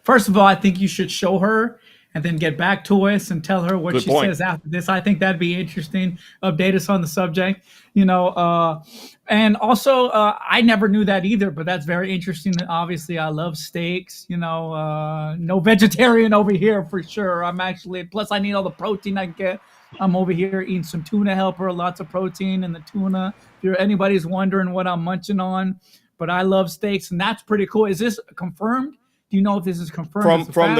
First of all, I think you should show her and then get back to us and tell her what Good she point. says after this. I think that'd be interesting. Update us on the subject, and also I never knew that either, but that's very interesting. Obviously, I love steaks. No vegetarian over here for sure. I'm actually, plus I need all the protein I get. I'm over here eating some tuna helper, lots of protein in the tuna. If anybody's wondering what I'm munching on, but I love steaks, and that's pretty cool. Is this confirmed? Do you know if this is confirmed? From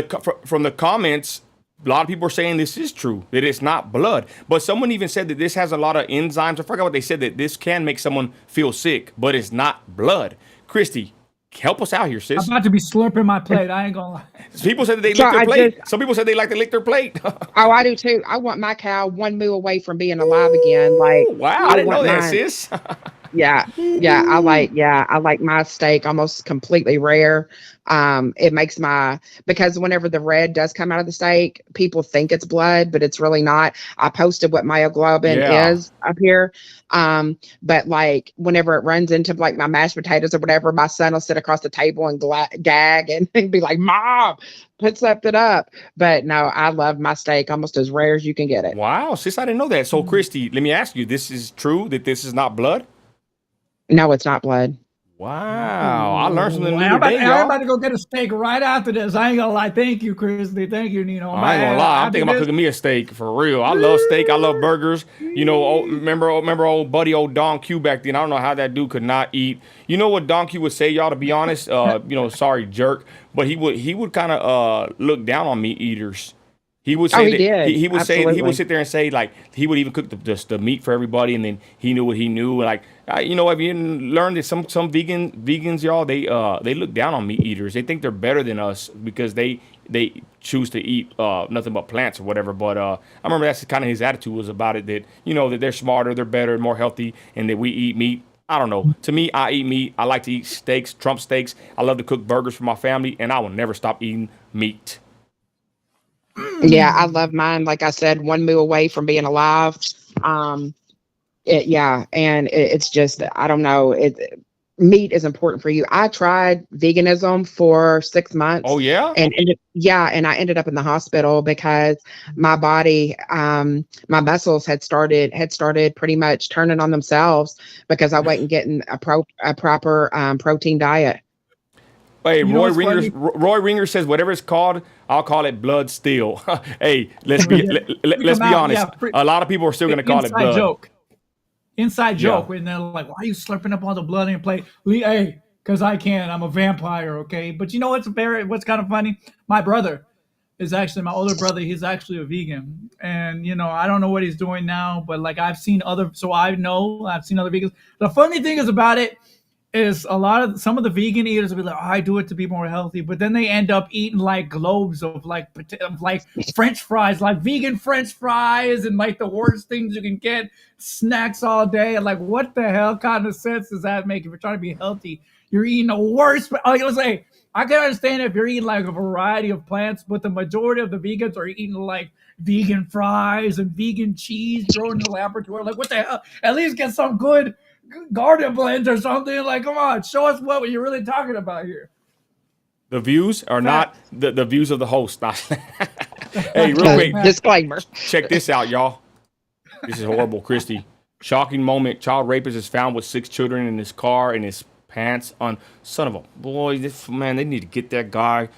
the comments, a lot of people are saying this is true, that it's not blood. But someone even said that this has a lot of enzymes. I forgot what they said, that this can make someone feel sick, but it's not blood. Christy, help us out here, sis. I'm about to be slurping my plate. I ain't gonna lie. People said that they lick their plate. Some people said they like to lick their plate. Oh, I do too. I want my cow one moo away from being alive again. Like, wow, I didn't know that, sis. Yeah. I like my steak almost completely rare. It makes because whenever the red does come out of the steak, people think it's blood, but it's really not. I posted what myoglobin is up here. But like whenever it runs into like my mashed potatoes or whatever, my son will sit across the table and gag and be like, Mom, put something up. But no, I love my steak almost as rare as you can get it. Wow, sis, I didn't know that. So Christy, let me ask you, this is true that this is not blood? No, it's not blood. Wow, I learned something new today, y'all. I'm about to go get a steak right after this. I ain't gonna lie. Thank you, Christy. Thank you, Nino. I ain't gonna lie. I'm thinking about cooking me a steak for real. I love steak. I love burgers. Remember old buddy, old Don Q back then. I don't know how that dude could not eat. You know what Don Q would say, y'all? To be honest, sorry, jerk, but he would kind of look down on meat eaters. He would say he would sit there and say like he would even cook the meat for everybody, and then he knew what he knew. Like have you learned that some vegans, y'all, they look down on meat eaters. They think they're better than us because they choose to eat nothing but plants or whatever. But I remember that's kind of his attitude was about it, that that they're smarter, they're better, more healthy, and that we eat meat. I don't know. To me, I eat meat. I like to eat steaks, Trump steaks. I love to cook burgers for my family, and I will never stop eating meat. Yeah, I love mine. Like I said, one moo away from being alive. It's just, I don't know. Meat is important for you. I tried veganism for 6 months. Oh yeah, and I ended up in the hospital because my body, my muscles had started pretty much turning on themselves because I wasn't getting a proper protein diet. Hey, Roy Ringer says whatever it's called, I'll call it blood still. Hey, let's be honest. A lot of people are still going to call it blood. Inside joke when they're like, "Why are you slurping up all the blood in your plate?" Hey, because I can. I'm a vampire, okay? But you know what's kind of funny? My brother is actually my older brother. He's actually a vegan, and I don't know what he's doing now, but like I've seen other vegans. The funny thing is about it is some of the vegan eaters will be like, "Oh, I do it to be more healthy," but then they end up eating like globes of like French fries, like vegan French fries, and like the worst things you can get, snacks all day. And like, what the hell kind of sense does that make if you're trying to be healthy? You're eating the worst. I was gonna say, I can understand if you're eating like a variety of plants, but the majority of the vegans are eating like vegan fries and vegan cheese thrown in the laboratory. Like, what the hell? At least get some good garden blends or something. Like, come on, show us what you're really talking about here. The views are not the views of the host. Hey, real quick, disclaimer. Check this out, y'all. This is horrible, Christy. Shocking moment. Child rapist is found with 6 children in his car and his pants on. Son of a boy, they need to get that guy.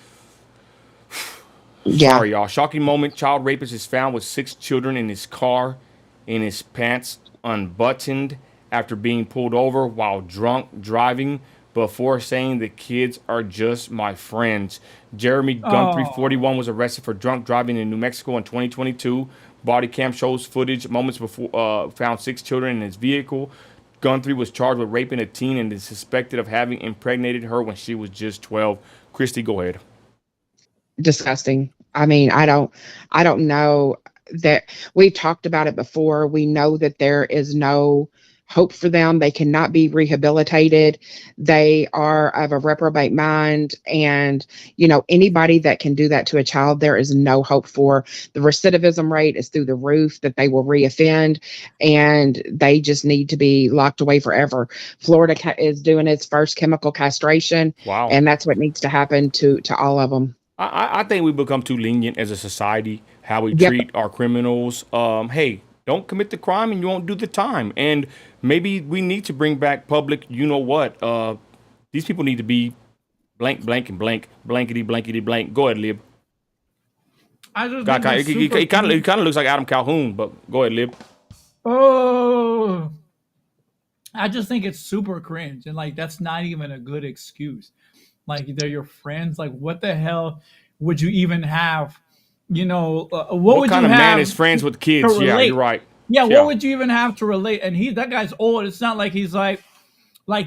Yeah. Sorry, y'all. Shocking moment. Child rapist is found with 6 children in his car in his pants unbuttoned after being pulled over while drunk driving before saying the kids are just my friends. Jeremy Gumphrey, 41, was arrested for drunk driving in New Mexico in 2022. Body cam shows footage moments before found 6 children in his vehicle. Guthrie was charged with raping a teen and is suspected of having impregnated her when she was just 12. Christy, go ahead. Disgusting. I mean, I don't know that we've talked about it before. We know that there is no hope for them. They cannot be rehabilitated. They are of a reprobate mind. And, anybody that can do that to a child, there is no hope for. The recidivism rate is through the roof that they will reoffend, and they just need to be locked away forever. Florida is doing its first chemical castration. Wow. And that's what needs to happen to all of them. I think we become too lenient as a society, how we Yep. treat our criminals. Hey, don't commit the crime and you won't do the time. And maybe we need to bring back public, you know what? These people need to be blank, blank, and blank, blankety, blankety, blank. Go ahead, Lib. I just think it's super He kind of looks like Adam Calhoun, but go ahead, Lib. Oh, I just think it's super cringe, and like that's not even a good excuse. Like they're your friends. Like what the hell would you even have? What What would kind you of man have is friends with to kids? Yeah, relate? you're right. Yeah, Yeah. what would you even have to relate? And that guy's old. It's not like he's like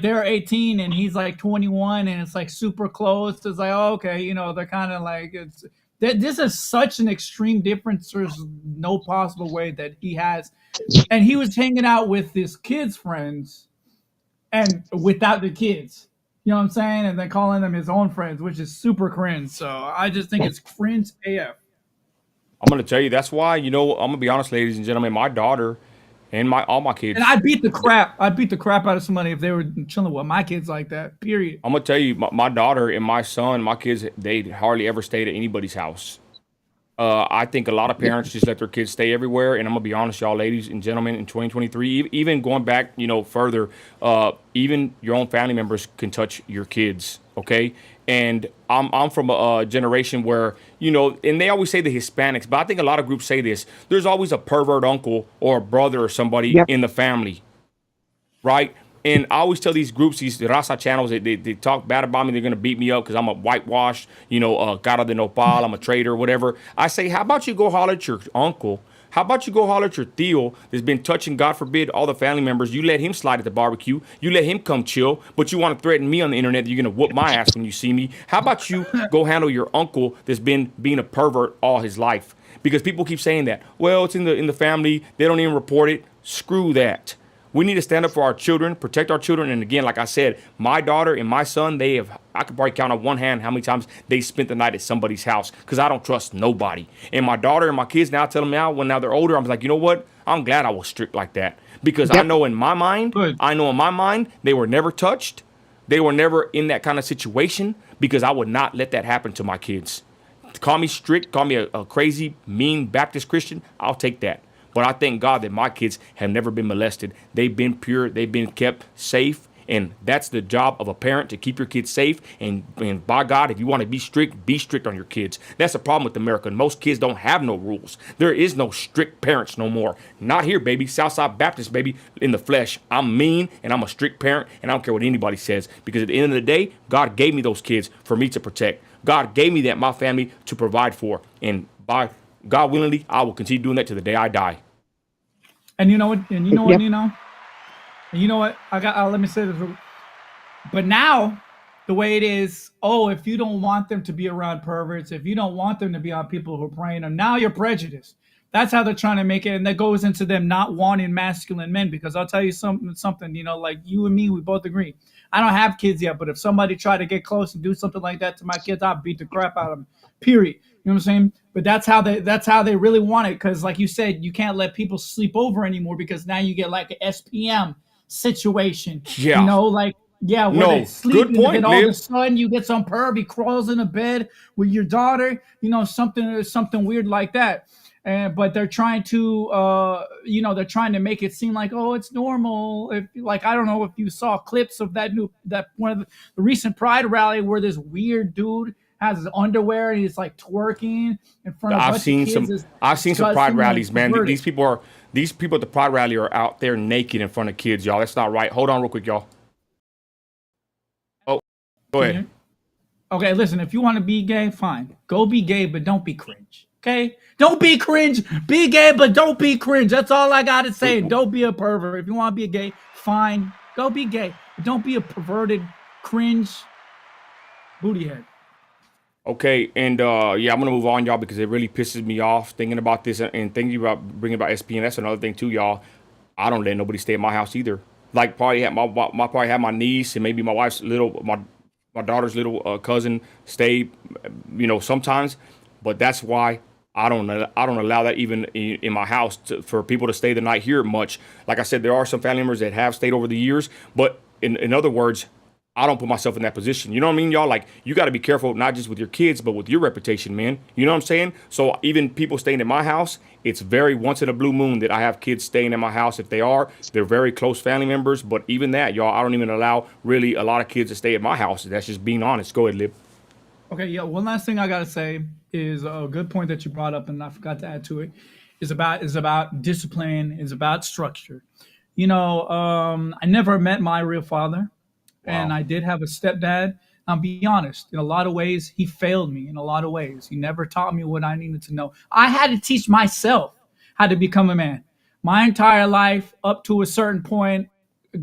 they're 18 and he's like 21 and it's like super close. It's like, oh, okay, they're kind of like this is such an extreme difference. There's no possible way that he has, and he was hanging out with his kids' friends and without the kids. You know what I'm saying? And then calling them his own friends, which is super cringe. So I just think it's cringe AF. I'm going to tell you, that's why, I'm going to be honest, ladies and gentlemen, my daughter and all my kids. And I beat the crap out of somebody if they were chilling with my kids like that. Period. I'm going to tell you, my daughter and my son, my kids, they hardly ever stayed at anybody's house. I think a lot of parents just let their kids stay everywhere. And I'm going to be honest, y'all, ladies and gentlemen, in 2023, even going back, further, even your own family members can touch your kids, okay? And I'm from a generation where, and they always say the Hispanics, but I think a lot of groups say this. There's always a pervert uncle or a brother or somebody Yep. in the family, right? And I always tell these groups, these raza channels, they talk bad about me. They're going to beat me up because I'm a whitewashed, cara de nopal, I'm a traitor, whatever. I say, how about you go holler at your uncle? How about you go holler at your tío that's been touching, God forbid, all the family members? You let him slide at the barbecue. You let him come chill, but you want to threaten me on the internet that you're going to whoop my ass when you see me. How about you go handle your uncle that's been being a pervert all his life? Because people keep saying that. Well, it's in the family. They don't even report it. Screw that. We need to stand up for our children, protect our children. And again, like I said, my daughter and my son, I could probably count on one hand how many times they spent the night at somebody's house because I don't trust nobody. And my daughter and my kids now tell them now they're older, I'm like, you know what? I'm glad I was strict like that because Yep. I know in my mind, they were never touched. They were never in that kind of situation because I would not let that happen to my kids. Call me strict, call me a crazy, mean Baptist Christian, I'll take that. But I thank God that my kids have never been molested. They've been pure. They've been kept safe. And that's the job of a parent, to keep your kids safe. And by God, if you want to be strict on your kids. That's the problem with America. Most kids don't have no rules. There is no strict parents no more. Not here, baby. Southside Baptist, baby, in the flesh. I'm mean and I'm a strict parent and I don't care what anybody says. Because at the end of the day, God gave me those kids for me to protect. God gave me my family to provide for. And by God willingly, I will continue doing that to the day I die. And you know what? And you know Yep. what? And you know what? Let me say this. But now, the way it is, if you don't want them to be around perverts, if you don't want them to be on people who are preying on, now you're prejudiced. That's how they're trying to make it, and that goes into them not wanting masculine men. Because I'll tell you something. Like you and me, we both agree. I don't have kids yet, but if somebody tried to get close and do something like that to my kids, I'll beat the crap out of them. Period. You know what I'm saying? But that's how they really want it. Because like you said, you can't let people sleep over anymore because now you get like an SPM situation. Yeah. Where they sleep good and point, then all of Lib. a sudden you get some perv, he crawls in a bed with your daughter, something weird like that. But they're trying to, they're trying to make it seem like, it's normal. I don't know if you saw clips of that one of the recent Pride rally where this weird dude has his underwear and he's like twerking in front of a bunch of kids. I've seen some Pride rallies, man. perverted. These people at the Pride rally are out there naked in front of kids, y'all. That's not right. Hold on real quick, y'all. Oh, go ahead. Okay, listen, if you want to be gay, fine. Go be gay, but don't be cringe. Okay? Don't be cringe. Be gay, but don't be cringe. That's all I got to say. Don't be a pervert. If you want to be a gay, fine. Go be gay. But don't be a perverted, cringe booty head. Okay, and yeah, I'm gonna move on, y'all, because it really pisses me off thinking about this and thinking about bringing about SP, and that's another thing too, y'all. I don't let nobody stay at my house either. Like, probably had probably have my niece and maybe my wife's my daughter's little cousin stay, sometimes, but that's why I don't allow that even in my house for people to stay the night here much. Like I said, there are some family members that have stayed over the years, but in other words, I don't put myself in that position. You know what I mean, y'all? Like, you got to be careful, not just with your kids, but with your reputation, man. You know what I'm saying? So even people staying in my house, it's very once in a blue moon that I have kids staying in my house. If they're very close family members. But even that, y'all, I don't even allow really a lot of kids to stay at my house. That's just being honest. Go ahead, Lib. Okay, yeah. One last thing I gotta say is a good point that you brought up, and I forgot to add to it. Is about discipline. Is about structure. I never met my real father, and Wow. I did have a stepdad. I'll be honest. In a lot of ways, he failed me. In a lot of ways, he never taught me what I needed to know. I had to teach myself how to become a man. My entire life, up to a certain point,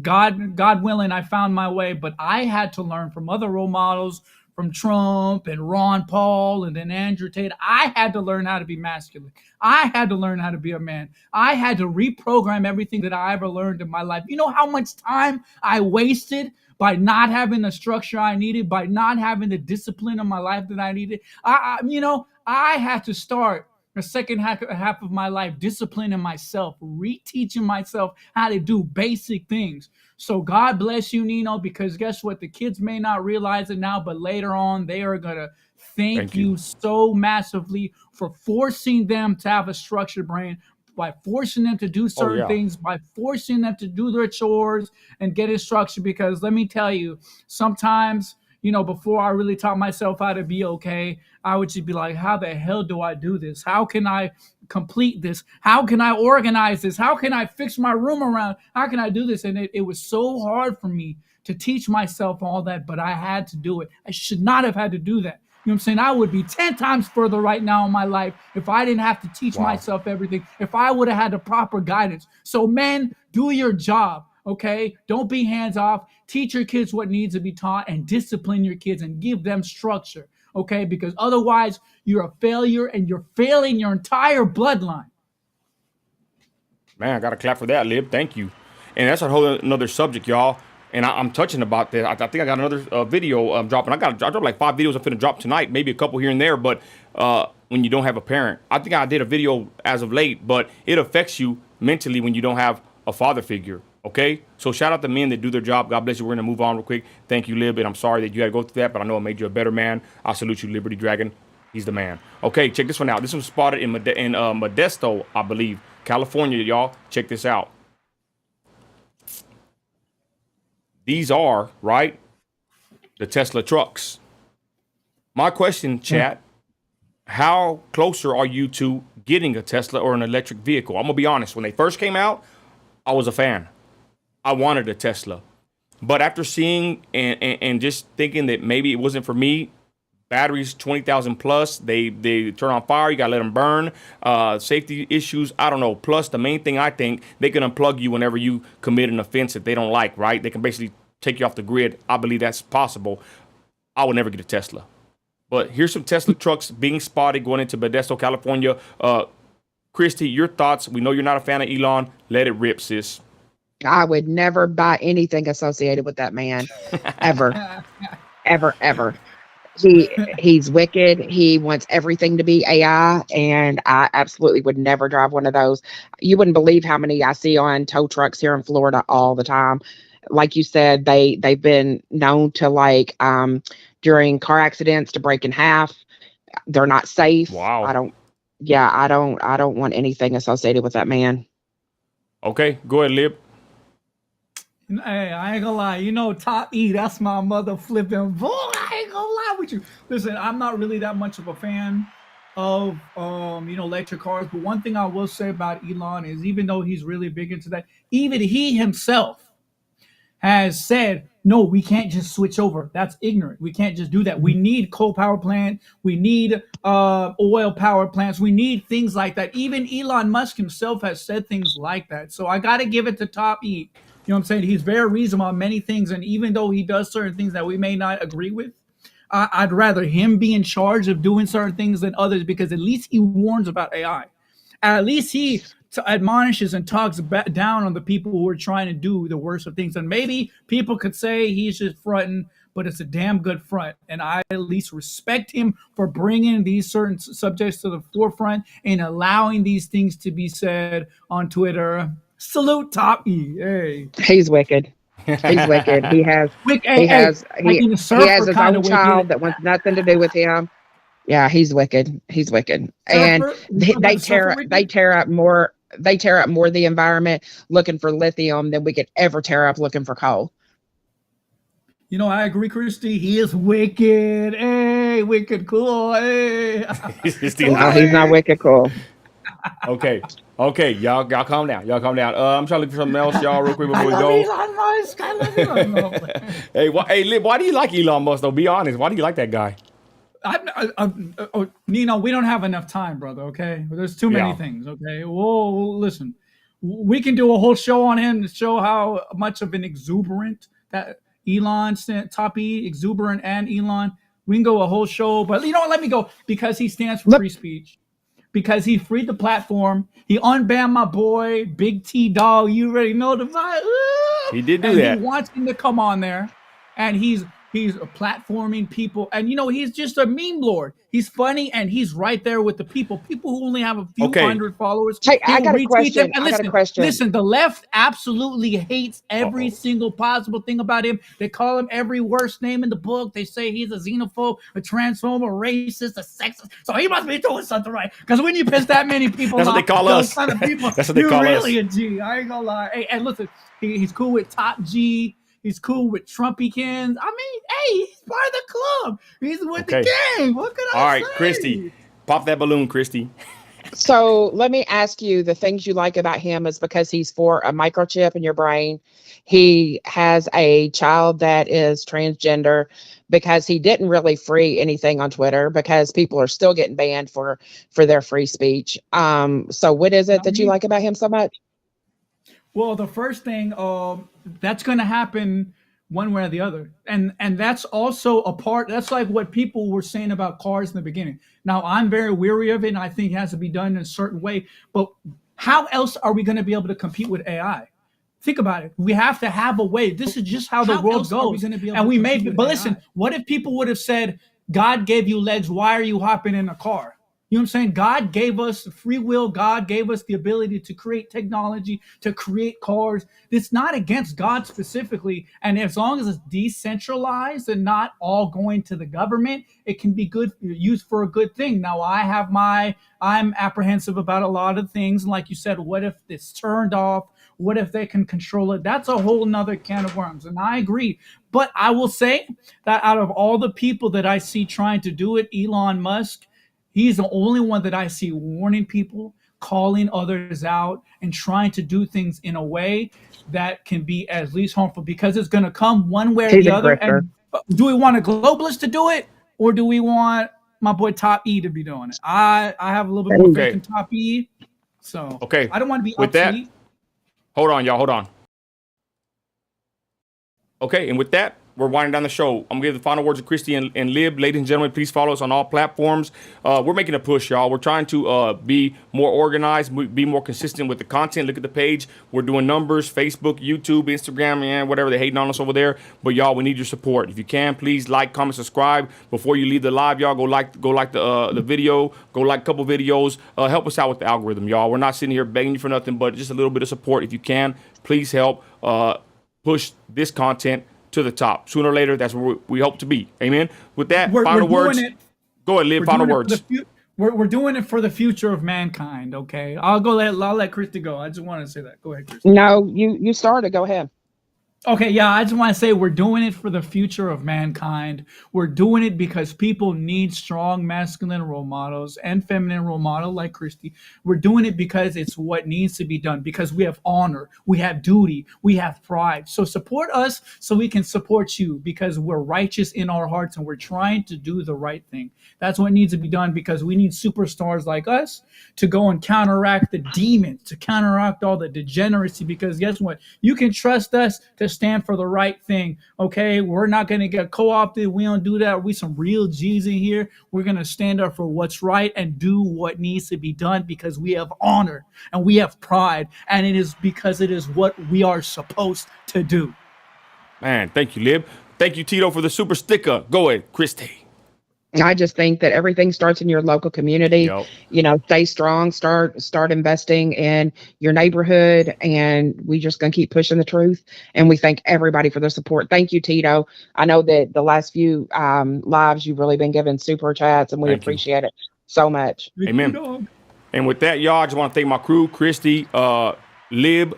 God willing, I found my way, but I had to learn from other role models, from Trump and Ron Paul and then Andrew Tate. I had to learn how to be masculine. I had to learn how to be a man. I had to reprogram everything that I ever learned in my life. You know how much time I wasted by not having the structure I needed, by not having the discipline in my life that I needed. I had to start the second half of my life disciplining myself, reteaching myself how to do basic things. So God bless you, Nino, because guess what? The kids may not realize it now, but later on, they are going to thank Thank you. you so massively for forcing them to have a structured brain, by forcing them to do Oh certain yeah. things, by forcing them to do their chores and get it structured. Because let me tell you, sometimes, before I really taught myself how to be okay, I would just be like, how the hell do I do this? How can I complete this? How can I organize this? How can I fix my room around? How can I do this? And it was so hard for me to teach myself all that, but I had to do it. I should not have had to do that. You know what I'm saying? I would be 10 times further right now in my life if I didn't have to teach Wow. myself everything, if I would have had the proper guidance. So, men, do your job, okay? Don't be hands off. Teach your kids what needs to be taught and discipline your kids and give them structure, okay? Because otherwise, you're a failure and you're failing your entire bloodline. Man, I got to clap for that, Lib. Thank you. And that's a whole another subject, y'all. And I'm touching about that. I think I got another video dropping. I dropped like 5 videos I'm finna drop tonight, maybe a couple here and there. But when you don't have a parent, I think I did a video as of late, but it affects you mentally when you don't have a father figure. Okay? So shout out to men that do their job. God bless you. We're going to move on real quick. Thank you, Lib. And I'm sorry that you had to go through that, but I know it made you a better man. I salute you, Liberty Dragon. He's the man. Okay, check this one out. This was spotted in Modesto, I believe, California, y'all. Check this out. These are, right, the Tesla trucks. My question, chat, how closer are you to getting a Tesla or an electric vehicle? I'm going to be honest. When they first came out, I was a fan. I wanted a Tesla. But after seeing and just thinking that maybe it wasn't for me, batteries 20,000 plus, they turn on fire, you got to let them burn, safety issues, I don't know. Plus, the main thing I think, they can unplug you whenever you commit an offense that they don't like, right? They can basically take you off the grid. I believe that's possible. I would never get a Tesla. But here's some Tesla trucks being spotted going into Modesto, California. Christy, your thoughts? We know you're not a fan of Elon. Let it rip, sis. I would never buy anything associated with that man, ever, ever, ever. He's wicked. He wants everything to be AI, and I absolutely would never drive one of those. You wouldn't believe how many I see on tow trucks here in Florida all the time. Like you said, they've been known to during car accidents to break in half. They're not safe. Wow. I don't want anything associated with that man. Okay, go ahead, Lib. Hey, I ain't gonna lie. Top E, that's my mother flipping boy. I ain't gonna lie with you. Listen, I'm not really that much of a fan of electric cars, but one thing I will say about Elon is even though he's really big into that, even he himself has said, no, we can't just switch over. That's ignorant. We can't just do that. We need coal power plant. We need oil power plants. We need things like that. Even Elon Musk himself has said things like that. So I got to give it to Top E. You know what I'm saying? He's very reasonable on many things. And even though he does certain things that we may not agree with, I'd rather him be in charge of doing certain things than others, because at least he warns about AI. At least he admonishes and talks down on the people who are trying to do the worst of things. And maybe people could say he's just fronting, but it's a damn good front. And I at least respect him for bringing these certain subjects to the forefront and allowing these things to be said on Twitter. Salute Top E. Hey. He's wicked. He's wicked. He has his own child that wants nothing to do with him. Yeah, he's wicked. He's wicked. And they tear up more the environment looking for lithium than we could ever tear up looking for coal. You know, I agree, Christy. He is wicked. Hey, wicked cool. Hey. No, he's not wicked cool. Okay, y'all calm down. I'm trying to look for something else, y'all, real quick before we go. Elon Musk. I love Elon Musk. Hey, Lib, why do you like Elon Musk, though? Be honest. Why do you like that guy? Nino, we don't have enough time, brother, okay? There's too many things, okay? Whoa, listen. We can do a whole show on him to show how much of an exuberant that Elon, Top E, exuberant and Elon. We can go a whole show, but you know what? Let me go, because he stands for free speech. Because he freed the platform. He unbanned my boy, Big T Dog. You already know the vibe. He did do that. He wants him to come on there. And he's platforming people. And, you know, he's just a meme lord. He's funny, and he's right there with the people. People who only have a few hundred followers. Hey, I got a question. Listen, the left absolutely hates every single possible thing about him. They call him every worst name in the book. They say he's a xenophobe, a transphobe, a racist, a sexist. So he must be doing something right. Because when you piss that many people off, that's what they call us. Really a G. I ain't gonna lie. Hey, and listen, he's cool with Top G. He's cool with Trumpykins. I mean, hey, he's part of the club. He's with the gang. What could I say? All right, Christy, pop that balloon, Christy. So let me ask you, the things you like about him is because he's for a microchip in your brain. He has a child that is transgender, because he didn't really free anything on Twitter, because people are still getting banned for their free speech. So what is it that you like about him so much? Well, the first thing, that's going to happen one way or the other. And that's also a part, that's like what people were saying about cars in the beginning. Now, I'm very weary of it, and I think it has to be done in a certain way. But how else are we going to be able to compete with AI? Think about it. We have to have a way. This is just how the world goes. And we may, but listen, what if people would have said, God gave you legs, why are you hopping in a car? You know what I'm saying? God gave us free will. God gave us the ability to create technology, to create cars. It's not against God specifically. And as long as it's decentralized and not all going to the government, it can be good, used for a good thing. Now, I'm apprehensive about a lot of things. Like you said, what if it's turned off? What if they can control it? That's a whole nother can of worms. And I agree. But I will say that out of all the people that I see trying to do it, Elon Musk, he's the only one that I see warning people, calling others out, and trying to do things in a way that can be as least harmful, because it's going to come one way or the other. And do we want a globalist to do it, or do we want my boy Top E to be doing it? I have a little bit more faith in Top E. So I don't want to be with that. Hold on, y'all. Hold on. Okay, and with that, we're winding down the show. I'm going to give the final words of Christy and Lib. Ladies and gentlemen, please follow us on all platforms. We're making a push, y'all. We're trying to be more organized, be more consistent with the content. Look at the page. We're doing numbers, Facebook, YouTube, Instagram, and whatever. They're hating on us over there. But, y'all, we need your support. If you can, please like, comment, subscribe. Before you leave the live, y'all, go like the video. Go like a couple videos. Help us out with the algorithm, y'all. We're not sitting here begging you for nothing, but just a little bit of support. If you can, please help push this content to the top. Sooner or later, that's where we hope to be. Amen. With that, final words. Go ahead, Liv. Final words. We're doing it for the future of mankind. Okay, I'll let Christy go. I just want to say that. Go ahead, Christy. No, you started. Go ahead. Okay, yeah, I just want to say we're doing it for the future of mankind. We're doing it because people need strong masculine role models and feminine role model like Christy. We're doing it because it's what needs to be done because we have honor, we have duty, we have pride. So support us so we can support you because we're righteous in our hearts and we're trying to do the right thing. That's what needs to be done because we need superstars like us to go and counteract the demons, to counteract all the degeneracy because guess what? You can trust us to stand for the right thing. Okay, we're not going to get co-opted. We don't do that. We some real G's in here. We're going to stand up for what's right and do what needs to be done because we have honor and we have pride, and it is because it is what we are supposed to do. Man, thank you, Lib. Thank you, Tito, for the super sticker. Go ahead, Christy. I just think that everything starts in your local community. Yep. You know, stay strong, start investing in your neighborhood, and we just gonna keep pushing the truth. And we thank everybody for their support. Thank you, Tito. I know that the last few lives you've really been giving super chats, and we Thank you. appreciate it so much. Amen. And with that, y'all, I just want to thank my crew, Christy, Lib,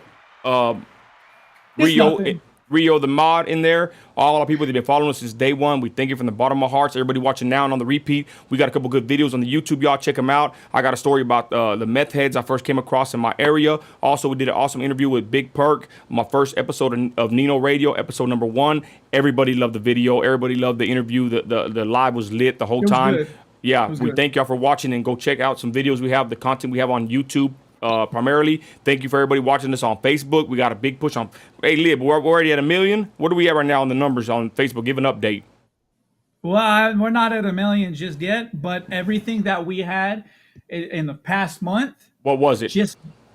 Rio, the mod in there, all our people that have been following us since day one. We thank you from the bottom of our hearts. Everybody watching now and on the repeat. We got a couple good videos on the YouTube. Y'all check them out. I got a story about the meth heads I first came across in my area. Also, we did an awesome interview with Big Perk, my first episode of Nino Radio, episode number 1. Everybody loved the video. Everybody loved the interview. The live was lit the whole time. Good. Yeah, we thank y'all for watching, and go check out some videos we have, the content we have on YouTube. Primarily, thank you for everybody watching this on Facebook. We got a big push on. Hey, Lib, we're already at 1 million. What are we at right now on the numbers on Facebook? Give an update. Well, we're not at 1 million just yet, but everything that we had in the past month. What was it?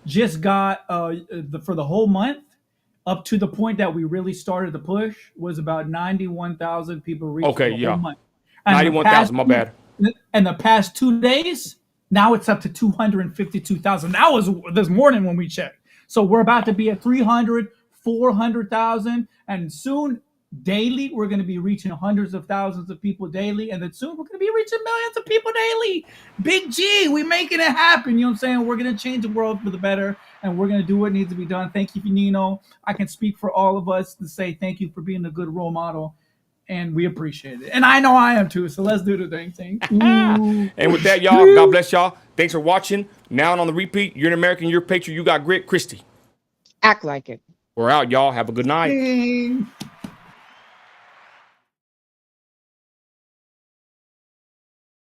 Just got for the whole month up to the point that we really started the push was about 91,000 people reached. Okay, the whole month. 91,000. My bad. And the past 2 days. Now it's up to 252,000. That was this morning when we checked. So we're about to be at 300, 400,000. And soon, daily, we're going to be reaching hundreds of thousands of people daily. And then soon, we're going to be reaching millions of people daily. Big G, we're making it happen. You know what I'm saying? We're going to change the world for the better. And we're going to do what needs to be done. Thank you, Nino. I can speak for all of us to say thank you for being a good role model. And we appreciate it. And I know I am too. So let's do the dang thing. And with that, y'all, God bless y'all. Thanks for watching. Now and on the repeat, you're an American, you're a patriot, you got grit. Christy. Act like it. We're out, y'all. Have a good night. Ding.